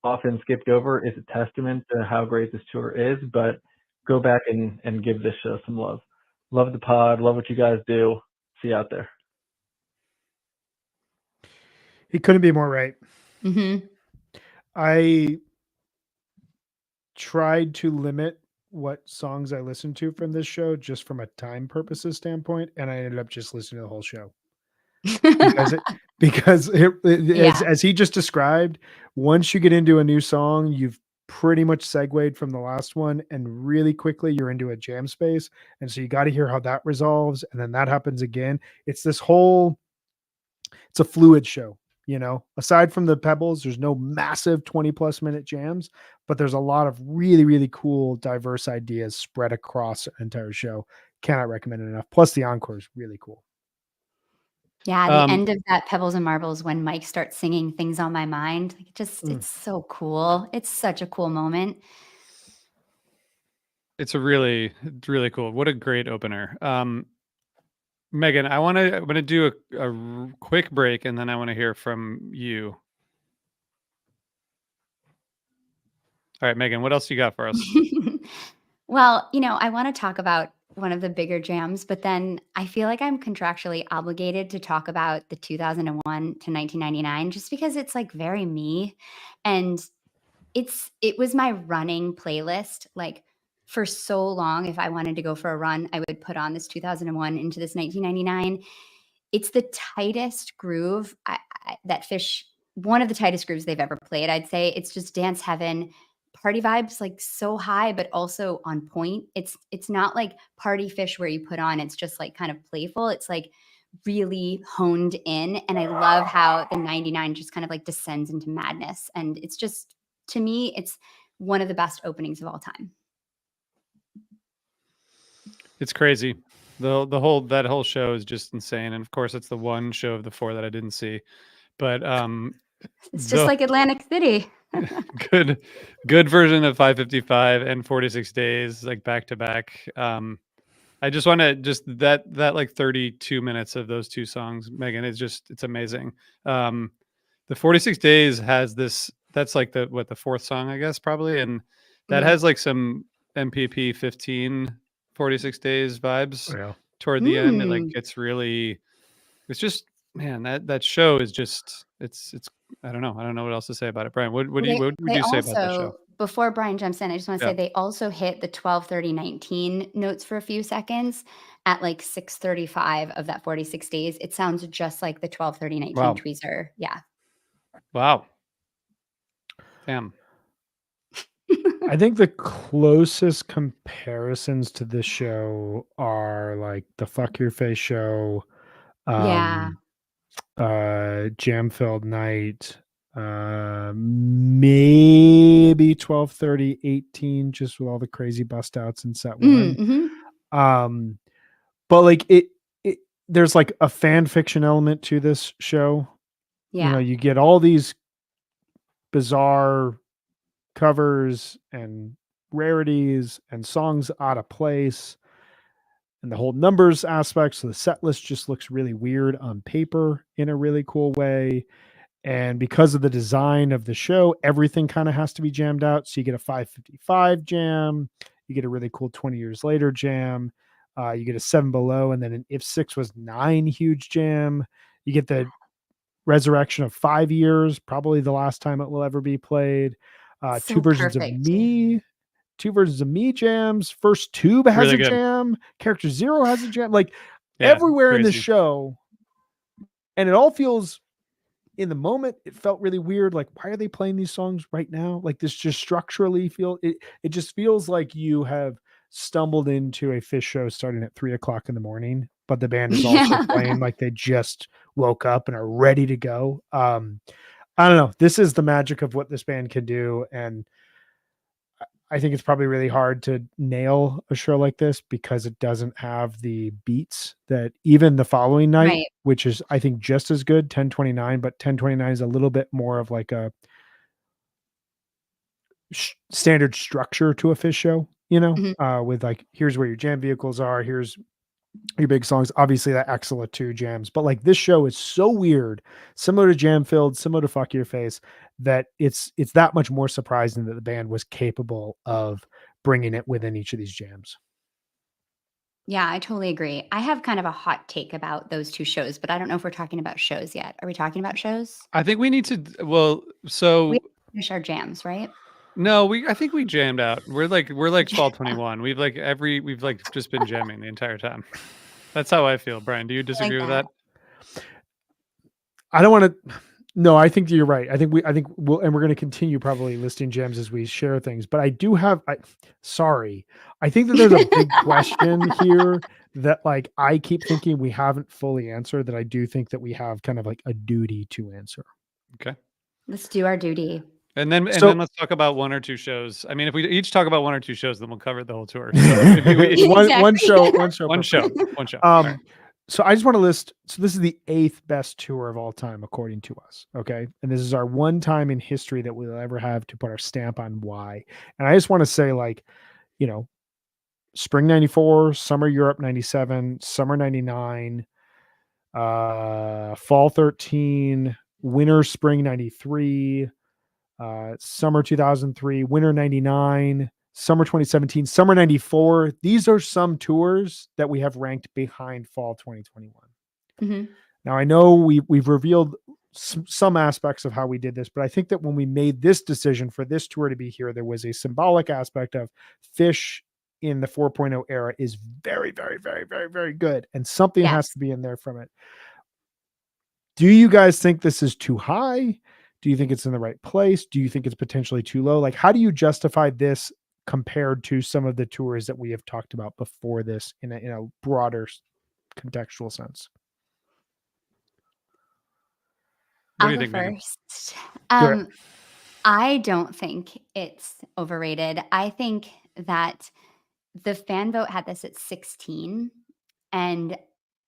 often skipped over is a testament to how great this tour is, but go back and give this show some love. Love the pod, love what you guys do. See you out there. He couldn't be more right. Mm-hmm. I tried to limit what songs I listened to from this show just from a time purposes standpoint, and I ended up just listening to the whole show because as he just described, once you get into a new song, you've pretty much segued from the last one, and really quickly you're into a jam space, and so you got to hear how that resolves, and then that happens again. It's a fluid show. Aside from the Pebbles, there's no massive 20+ minute jams, but there's a lot of really, really cool, diverse ideas spread across an entire show. Cannot recommend it enough. Plus the encore is really cool. Yeah. The end of that Pebbles and Marbles, when Mike starts singing Things on My Mind, it's so cool. It's such a cool moment. It's really cool. What a great opener. Megan, I'm going to do a quick break, and then I want to hear from you. All right, Megan, what else you got for us? Well, I want to talk about one of the bigger jams, but then I feel like I'm contractually obligated to talk about the 2001 to 1999 just because it's like very me. And it was my running playlist. Like for so long, if I wanted to go for a run, I would put on this 2001 into this 1999. It's the tightest groove that Fish, one of the tightest grooves they've ever played. I'd say it's just dance heaven, party vibes, like so high, but also on point. It's not like party Fish where you put on, it's just like kind of playful. It's like really honed in. And I love how the 99 just kind of like descends into madness. And it's just, to me, it's one of the best openings of all time. It's crazy. That whole show is just insane. And of course it's the one show of the 4 that I didn't see. But It's just like Atlantic City. good version of 555 and 46 Days, like back to back. I just want to that like 32 minutes of those two songs, Megan, it's amazing. The 46 Days has this, that's like the 4th song, I guess, probably. And that has like some MPP 15 46 Days vibes toward the end. It like gets really, it's just, man, that show is just, it's I don't know what else to say about it. Brian, what would you say about that show? Before Brian jumps in, I just want to say they also hit the 12:30:19 notes for a few seconds at like 6:35 of that 46 Days. It sounds just like the 12:30:19 tweezer. Yeah. Wow. Damn. I think the closest comparisons to this show are like the Fuck Your Face show, Jam Filled Night, maybe 12:30:18, just with all the crazy bust outs in set 1. But like it there's like a fan fiction element to this show. You know, you get all these bizarre covers and rarities and songs out of place, and the whole numbers aspect. So the set list just looks really weird on paper in a really cool way. And because of the design of the show, everything kind of has to be jammed out. So you get a 555 jam, you get a really cool 20 Years Later jam, you get a 7 Below, and then an If 6 Was 9 huge jam. You get the resurrection of 5 Years, probably the last time it will ever be played. Two versions of Me jams. First Tube has a jam. Character Zero has a jam. Like everywhere in this show. And it all feels, in the moment, it felt really weird. Like, why are they playing these songs right now? Like, this just structurally it just feels like you have stumbled into a Phish show starting at 3:00 in the morning, but the band is also playing like they just woke up and are ready to go. I don't know. This is the magic of what this band can do. And I think it's probably really hard to nail a show like this because it doesn't have the beats that even the following night, which is, I think, just as good, 1029, but 1029 is a little bit more of like a standard structure to a Phish show, you know, with like, here's where your jam vehicles are. Here's your big songs. Obviously that Axilla 2 jams, but like this show is so weird, similar to Jam Filled, similar to Fuck Your Face, that it's that much more surprising that the band was capable of bringing it within each of these jams. Yeah, I totally agree. I have kind of a hot take about those two shows, but I don't know if we're talking about shows yet. Are we talking about shows? I think we need to, we finish our jams, right? No, I think we jammed out. We're like Fall 21. We've just been jamming the entire time. That's how I feel. Brian, do you disagree with that? I don't want to. No, I think you're right. I think we're going to continue probably listing jams as we share things. But I do have. I think that there's a big question here that like I keep thinking we haven't fully answered. That I do think that we have kind of like a duty to answer. Okay, let's do our duty. And then let's talk about 1 or 2 shows. I mean, if we each talk about 1 or 2 shows, then we'll cover the whole tour. So one show. Right. So I just want to list. So this is the 8th best tour of all time, according to us. Okay. And this is our one time in history that we'll ever have to put our stamp on why. And I just want to say, like, you know, spring 94, summer Europe 97, summer 99, fall 13, winter, spring 93, summer 2003, winter 99, summer 2017, summer 94. These are some tours that we have ranked behind fall 2021. Now I know we've revealed some aspects of how we did this, but I think that when we made this decision for this tour to be here, there was a symbolic aspect of Phish in the 4.0 era is very, very, very, very, very good. And something has to be in there from it. Do you guys think this is too high? Do you think it's in the right place? Do you think it's potentially too low? Like, how do you justify this compared to some of the tours that we have talked about before this in a broader contextual sense? What do I'll you go think, Megan? first. Do it. I don't think it's overrated. I think that the fan vote had this at 16, and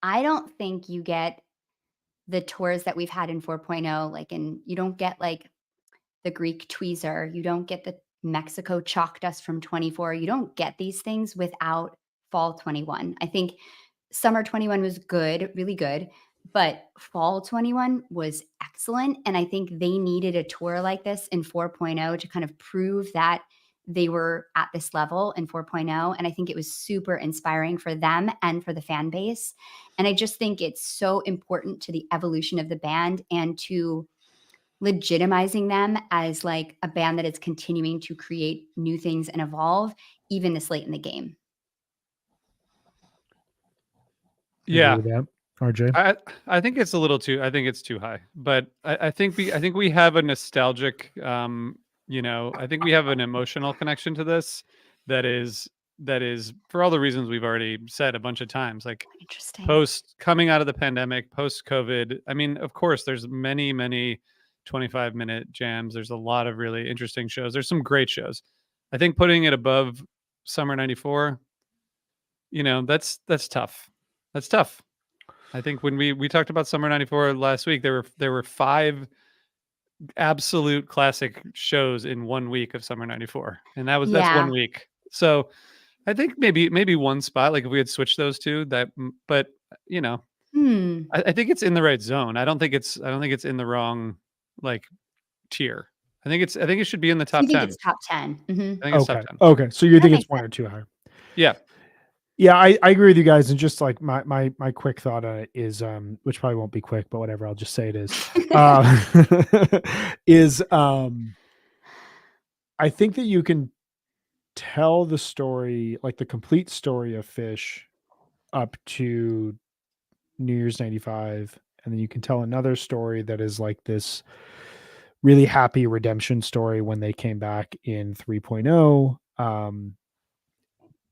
I don't think you get the tours that we've had in 4.0, like, and you don't get like the Greek tweezer, you don't get the Mexico chalk dust from 24. You don't get these things without fall 21. I think summer 21 was good, really good, but fall 21 was excellent. And I think they needed a tour like this in 4.0 to kind of prove that they were at this level in 4.0. And I think it was super inspiring for them and for the fan base. And I just think it's so important to the evolution of the band and to legitimizing them as like a band that is continuing to create new things and evolve even this late in the game. Yeah, Agree with that, RJ. I think it's a little too. I think it's too high. But I think we have a nostalgic. I think we have an emotional connection to this that is for all the reasons we've already said a bunch of times. Like Interesting. post coming out of the pandemic, post COVID. I mean, of course, there's many 25-minute jams. There's a lot of really interesting shows. There's some great shows. I think putting it above Summer '94, that's tough. That's tough. I think when we talked about Summer '94 last week, there were 5 absolute classic shows in 1 week of Summer '94, and that's 1 week. So I think maybe one spot, like if we had switched those two, but I think it's in the right zone. I don't think it's in the wrong like tier. I think it should be in the top 10. You think it's top 10? I think it's top 10. Okay. So you think That it's one or two higher? Yeah. Yeah, I agree with you guys. And just like my quick thought on it is, which probably won't be quick, but whatever, I'll just say it is, I think that you can tell the story, like the complete story of Fish up to New Year's 95. And then you can tell another story that is like this really happy redemption story when they came back in 3.0.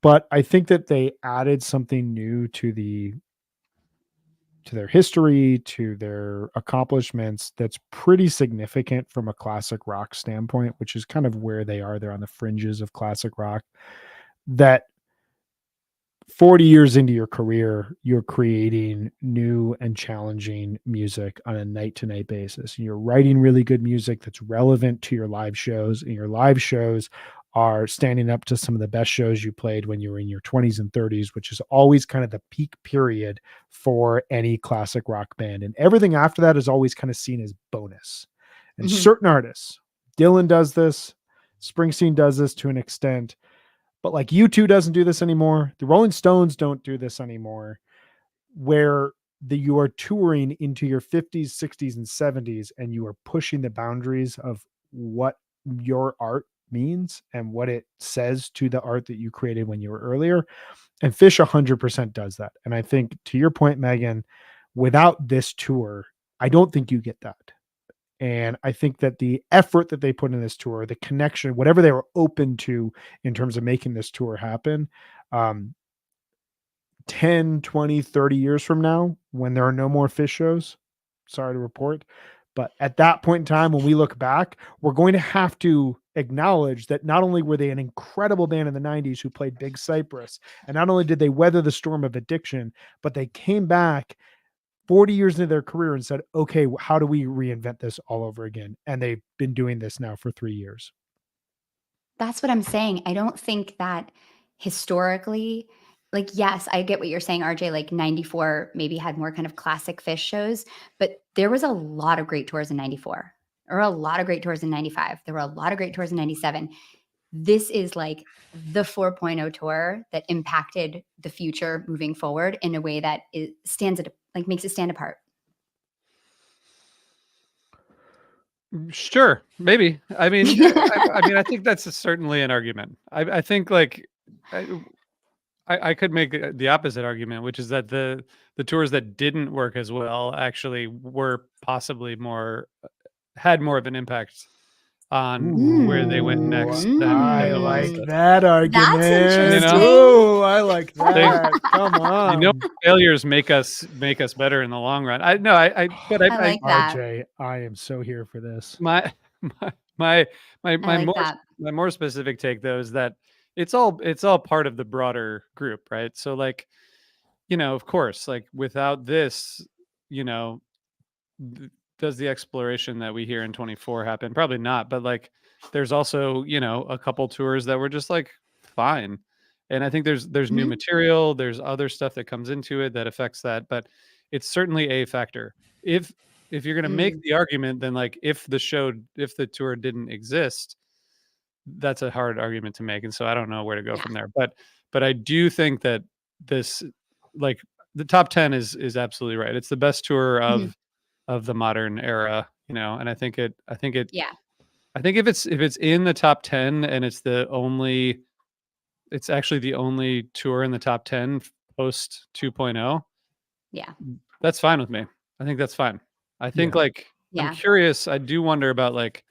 But I think that they added something new to their history, to their accomplishments that's pretty significant from a classic rock standpoint, which is kind of where they are. They're on the fringes of classic rock. That 40 years into your career, you're creating new and challenging music on a night-to-night basis. You're writing really good music that's relevant to your live shows, and your live shows are standing up to some of the best shows you played when you were in your 20s and 30s, which is always kind of the peak period for any classic rock band. And everything after that is always kind of seen as bonus. And certain artists, Dylan does this, Springsteen does this to an extent, but like U2 doesn't do this anymore. The Rolling Stones don't do this anymore, where you are touring into your 50s, 60s, and 70s, and you are pushing the boundaries of what your art means and what it says to the art that you created when you were earlier. And Fish 100% does that. And I think, to your point, Megan, without this tour, I don't think you get that. And I think that the effort that they put in this tour, the connection, whatever they were open to in terms of making this tour happen, 10, 20, 30 years from now, when there are no more Fish shows, sorry to report, but at that point in time, when we look back, we're going to have to acknowledge that not only were they an incredible band in the 90s who played Big Cypress, and not only did they weather the storm of addiction, but they came back 40 years into their career and said, okay, how do we reinvent this all over again? And they've been doing this now for 3 years. That's what I'm saying. I don't think that historically, like, yes, I get what you're saying, RJ, like 94 maybe had more kind of classic Fish shows, but there was a lot of great tours in 94. There were a lot of great tours in 95. There were a lot of great tours in 97. This is like the 4.0 tour that impacted the future moving forward in a way that makes it stand apart. Sure, maybe. I mean, I think that's certainly an argument. I think like I could make the opposite argument, which is that the tours that didn't work as well actually were possibly had more of an impact on where they went next. Ooh, Than I the like ones that argument. interesting. Ooh, I like that. Come on. you know, failures make us better in the long run. I like that. RJ, I am so here for this. my like that. my more specific take though is that it's all part of the broader group, right? So like, of course, like without this, does the exploration that we hear in 24 happen? Probably not, but like there's also, a couple tours that were just like fine. And I think there's new Mhm. material, there's other stuff that comes into it that affects that, but it's certainly a factor. If you're going to make the argument, then like if the tour didn't exist, that's a hard argument to make. And so I don't know where to go Yeah. from there. But I do think that this, like, the top 10 is absolutely right. It's the best tour Mhm. of the modern era, and I think it Yeah. I think if it's in the top 10 and it's actually the only tour in the top 10 post 2.0, Yeah. that's fine with me. I think that's fine. I think Yeah. like I'm Yeah. curious. I do wonder about like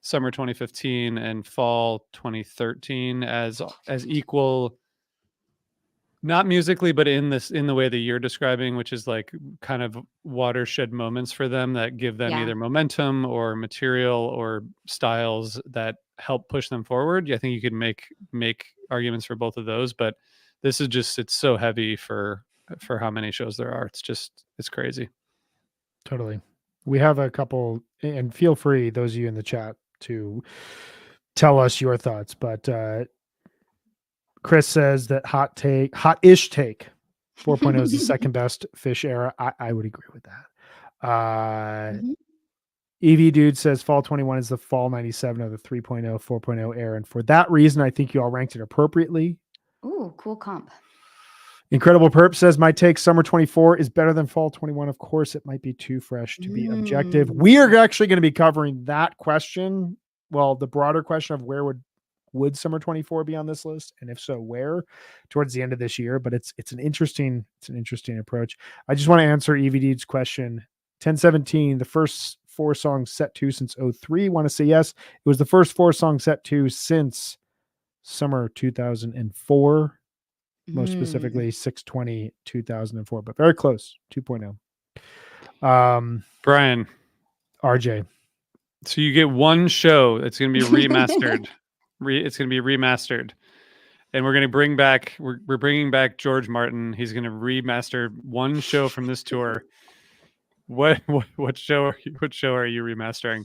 summer 2015 and fall 2013 as equal, not musically, but in the way that you're describing, which is like kind of watershed moments for them that give them Yeah. either momentum or material or styles that help push them forward. I think you could make arguments for both of those, but this is just, it's so heavy for how many shows there are. It's crazy. Totally. We have a couple, and feel free, those of you in the chat, to tell us your thoughts. But Chris says that hot-ish take, 4.0 is the second best Fish era. I would agree with that. Mhm. EV Dude says fall 21 is the fall 97 of the 3.0, 4.0 era. And for that reason, I think you all ranked it appropriately. Ooh, cool comp. Incredible Perp says my take, summer 24 is better than fall 21. Of course, it might be too fresh to be objective. We are actually going to be covering that question. Well, the broader question of where would summer 24 be on this list, and if so, where, towards the end of this year. But it's an interesting approach. I just want to answer EVD's question. 1017, the first 4 songs set to since 03. Want to say yes. It was the first 4 songs set to since summer 2004. Most specifically 6/20/2004, but very close, 2.0. Brian, RJ. so you get one show that's going to be remastered. It's going to be remastered, and we're going to bring back. We're bringing back George Martin. He's going to remaster one show from this tour. What show are you remastering?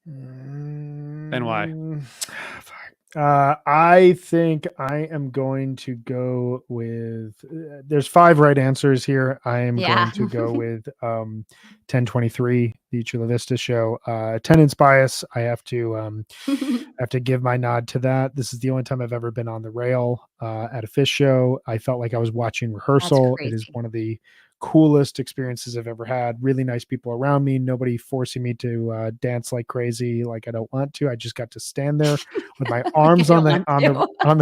And why? I think I am going to go with. There's 5 right answers here. I am going to go with 1023, the Chula Vista show. Attendance bias. I have to give my nod to that. This is the only time I've ever been on the rail at a Fish show. I felt like I was watching rehearsal. It is one of the coolest experiences I've ever had. Really nice people around me. Nobody forcing me to dance like crazy, like I don't want to. I just got to stand there with my arms on the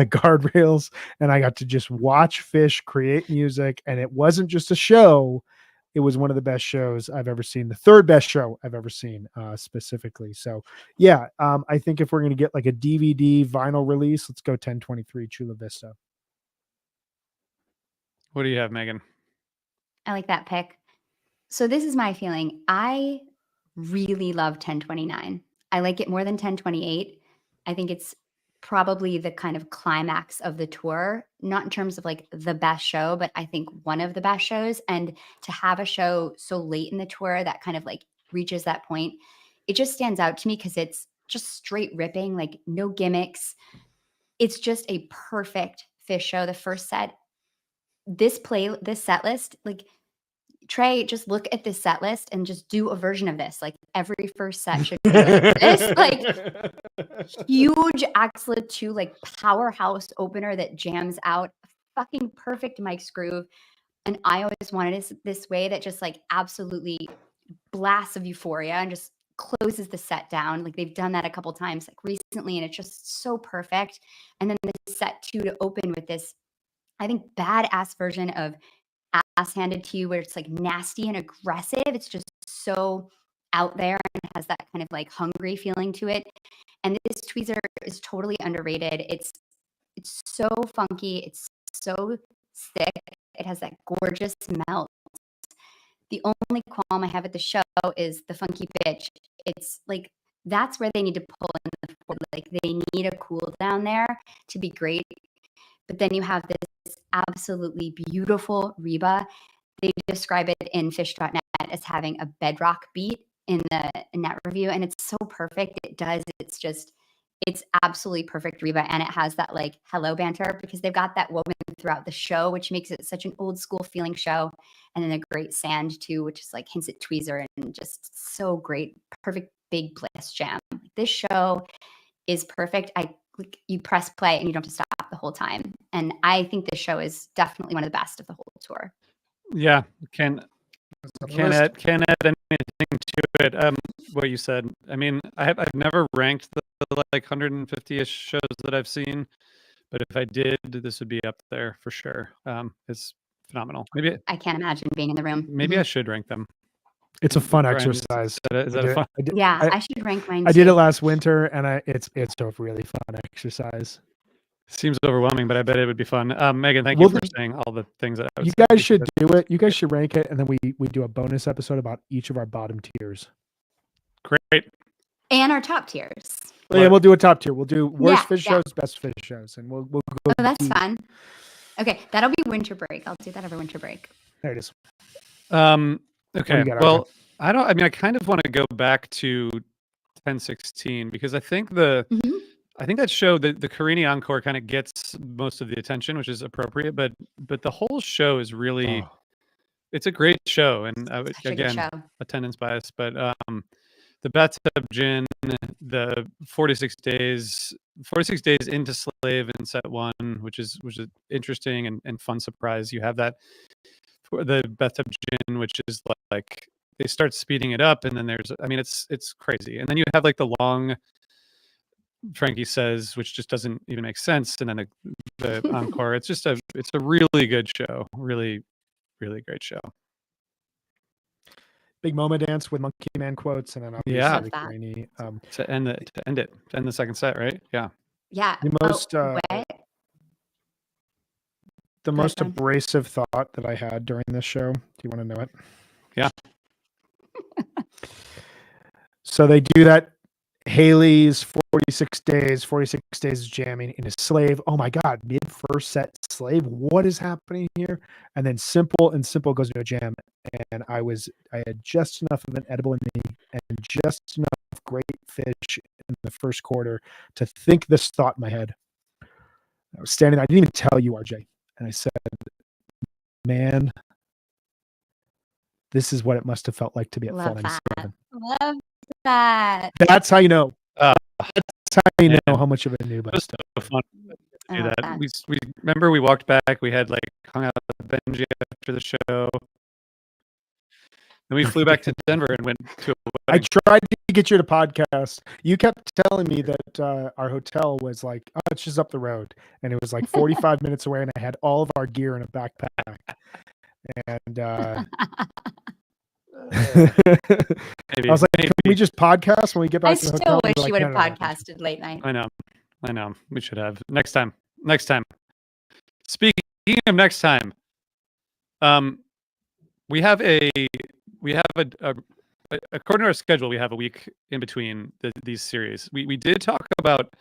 guardrails, and I got to just watch Fish create music. And it wasn't just a show; it was one of the best shows I've ever seen. The third best show I've ever seen, specifically. So, yeah, I think if we're going to get like a DVD vinyl release, let's go 1023 Chula Vista. What do you have, Megan? I like that pick. So this is my feeling. I really love 1029. I like it more than 1028. I think it's probably the kind of climax of the tour, not in terms of like the best show, but I think one of the best shows. And to have a show so late in the tour that kind of like reaches that point, it just stands out to me because it's just straight ripping, like no gimmicks. It's just a perfect Fish show. The first set, this set list, like Trey, just look at this set list and just do a version of this. Like every first set should be like this, like huge Axla 2, like powerhouse opener that jams out, fucking perfect Mike's groove. And I always wanted this way that just like absolutely blasts of euphoria and just closes the set down. Like they've done that a couple times like recently, and it's just so perfect. And then the set 2 to open with this, I think, badass version of Ass Handed to You, where it's like nasty and aggressive. It's just so out there and has that kind of like hungry feeling to it. And this tweezer is totally underrated. It's so funky. It's so thick. It has that gorgeous melt. The only qualm I have at the show is the funky bitch. It's like that's where they need to pull in the forward. Like they need a cool down there to be great. But then you have this absolutely beautiful Reba. They describe it in Fish.net as having a bedrock beat in that review, and it's so perfect. It's absolutely perfect Reba, and it has that like hello banter because they've got that woven throughout the show, which makes it such an old school feeling show. And then a great sand too, which is like hints at tweezer and just so great, perfect big bliss jam. This show is perfect. You press play and you don't have to stop the whole time. And I think this show is definitely one of the best of the whole tour. Yeah, can't add anything to it. What you said. I mean, I've never ranked the like 150-ish shows that I've seen, but if I did, this would be up there for sure. It's phenomenal. Maybe I can't imagine being in the room. maybe I should rank them. It's a fun Brian, exercise. Is that a fun? I should rank mine. I did it last winter, and it's a really fun exercise. Seems overwhelming, but I bet it would be fun. Megan, thank you for saying all the things that I would you say. guys should do it. You guys should rank it, and then we do a bonus episode about each of our bottom tiers. Great. And our top tiers. Yeah, we'll do a top tier. We'll do worst fish yeah. shows, best fish shows, and we'll go. Oh, that's fun. Okay, that'll be winter break. I'll do that over winter break. There it is. Okay. got, Well, I kind of want to go back to 1016 because I think I think that show, the Carini Encore, kind of gets most of the attention, which is appropriate. But the whole show is really, it's a great show, and again, attendance bias. But the Bathtub Gin, the 46 days into Slave in set one, which is interesting and fun surprise. You have that for the Bathtub Gin, which is like they start speeding it up, and then it's crazy, and then you have like the long Frankie Says, which just doesn't even make sense, and then the Encore. It's a really good show, really, really great show. Big Moma dance with Monkey Man quotes, and then obviously Carini. To end the second set, right? Yeah. Yeah. The most abrasive thought that I had during this show. Do you want to know it? Yeah. So they do that Haley's 46 days jamming into Slave. Oh my God, mid first set Slave. What is happening here? And then Simple goes into a jam. And I had just enough of an edible in me and just enough great fish in the first quarter to think this thought in my head. I was standing there. I didn't even tell you, RJ. And I said, man, this is what it must have felt like to be at Fall 97. Love that. That's how you know. That's how you know how much of a noob I was. So fun to do that. We remember we walked back. We had like hung out with Benji after the show. Then we flew back to Denver and went to a wedding. I tried to get you to podcast. You kept telling me that our hotel was like, oh, it's just up the road. And it was like 45 minutes away, and I had all of our gear in a backpack. And I was like, can we just podcast when we get back to the hotel? I still wish you would have podcasted late night. I know. We should have. Next time. Speaking of next time, we have according to our schedule, we have a week in between these series. We did talk about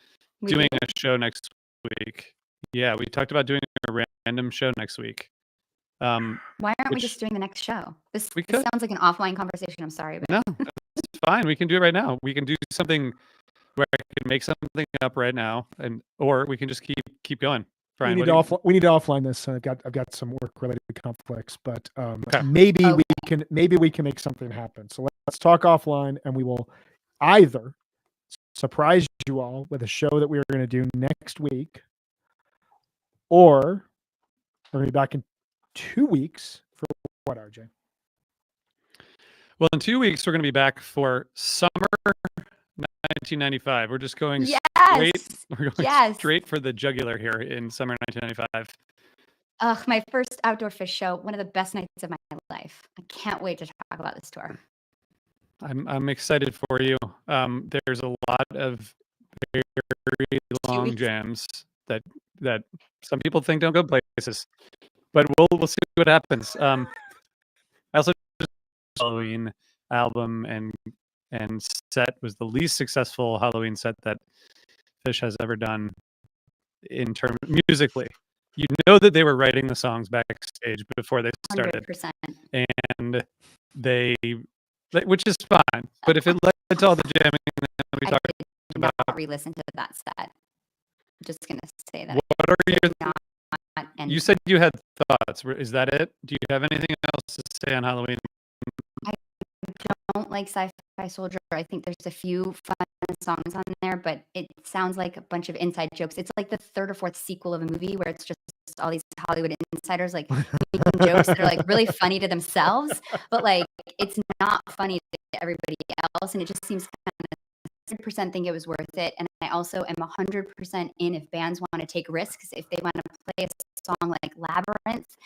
doing a show next week. Yeah, we talked about doing a random show next week. Why aren't we just doing the next show? This sounds like an offline conversation. I'm sorry, but no, it's fine. We can do it right now. We can do something where I can make something up right now, or we can just keep going. Brian, we need to offline this. I've got some work related conflicts, but maybe we can make something happen. So let's talk offline, and we will either surprise you all with a show that we are going to do next week, or we're going to be back in 2 weeks for what, RJ? Well, in 2 weeks, we're going to be back for summer 1995. We're just going straight for the jugular here in summer 1995. My first outdoor fish show, one of the best nights of my life. I can't wait to talk about this tour. I'm excited for you. There's a lot of very long weeks. jams that some people think don't go places, but we'll see what happens. I also just Halloween album and set was the least successful Halloween set that Phish has ever done in terms musically. You know that they were writing the songs backstage before they started, 100%. and which is fine. But if it led to all the jamming that we I talked did not about, re-listen to that set. I'm just gonna say that. what are your? Not, and You said you had thoughts. Is that it? Do you have anything else to say on Halloween? don't like Sci-Fi Soldier. I think there's a few fun songs on there, but it sounds like a bunch of inside jokes. It's like the third or fourth sequel of a movie where it's just all these Hollywood insiders like making jokes that are like really funny to themselves, but like it's not funny to everybody else, and it just seems kind of 100% think it was worth it. And I also am 100% in if bands want to take risks, if they want to play a song like Labyrinth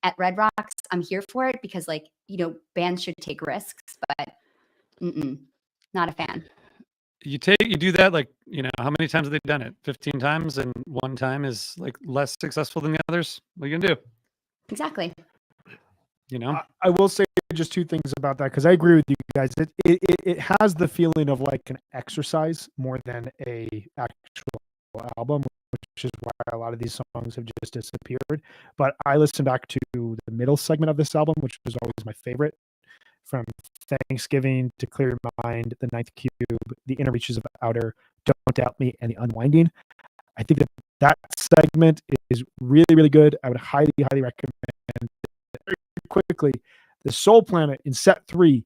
at Red Rocks, I'm here for it because, like, you know, bands should take risks, but not a fan. You do that, like, you know, how many times have they done it? 15 times, and one time is like less successful than the others. What are you gonna do? Exactly. You know, I will say just two things about that because I agree with you guys. It has the feeling of like an exercise more than a actual album, which is why a lot of these songs have just disappeared. But I listened back to the middle segment of this album, which was always my favorite, from Thanksgiving to Clear Your Mind, The Ninth Cube, The Inner Reaches of Outer, Don't Doubt Me, and The Unwinding. I think that segment is really, really good. I would highly, highly recommend. Very quickly, The Soul Planet in set 3,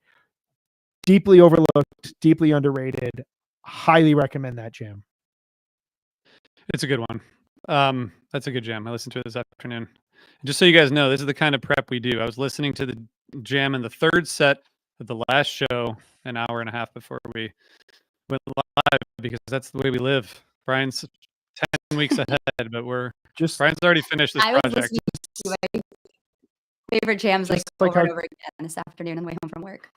deeply overlooked, deeply underrated. Highly recommend that jam. it's a good one. That's a good jam. I listened to it this afternoon. Just so you guys know, this is the kind of prep we do. I was listening to the jam in the third set of the last show an hour and a half before we went live because that's the way we live. Brian's 10 weeks ahead, but Brian's already finished this I was project. listening to my favorite jams like Just like over how- and over again this afternoon on the way home from work.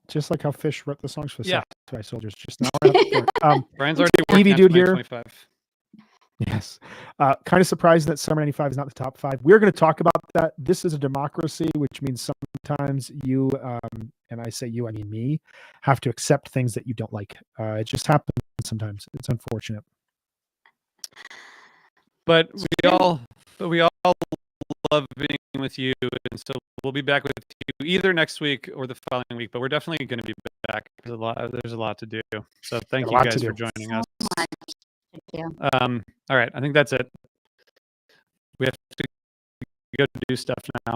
Just like how Phish wrote the songs for Yeah. Sci-Fi Soldiers just now. Brian's already Evie working on dude here. 2025. Yes. Kind of surprised that Summer 95 is not the top 5. We're going to talk about that. This is a democracy, which means sometimes you, and I say you, I mean me, have to accept things that you don't like. It just happens sometimes. It's unfortunate. But we all love being with you, and so we'll be back with you either next week or the following week. But we're definitely going to be back. There's a lot to do. So thank you guys for joining us. Much. Thank you. All right, I think that's it. We have to go do stuff now.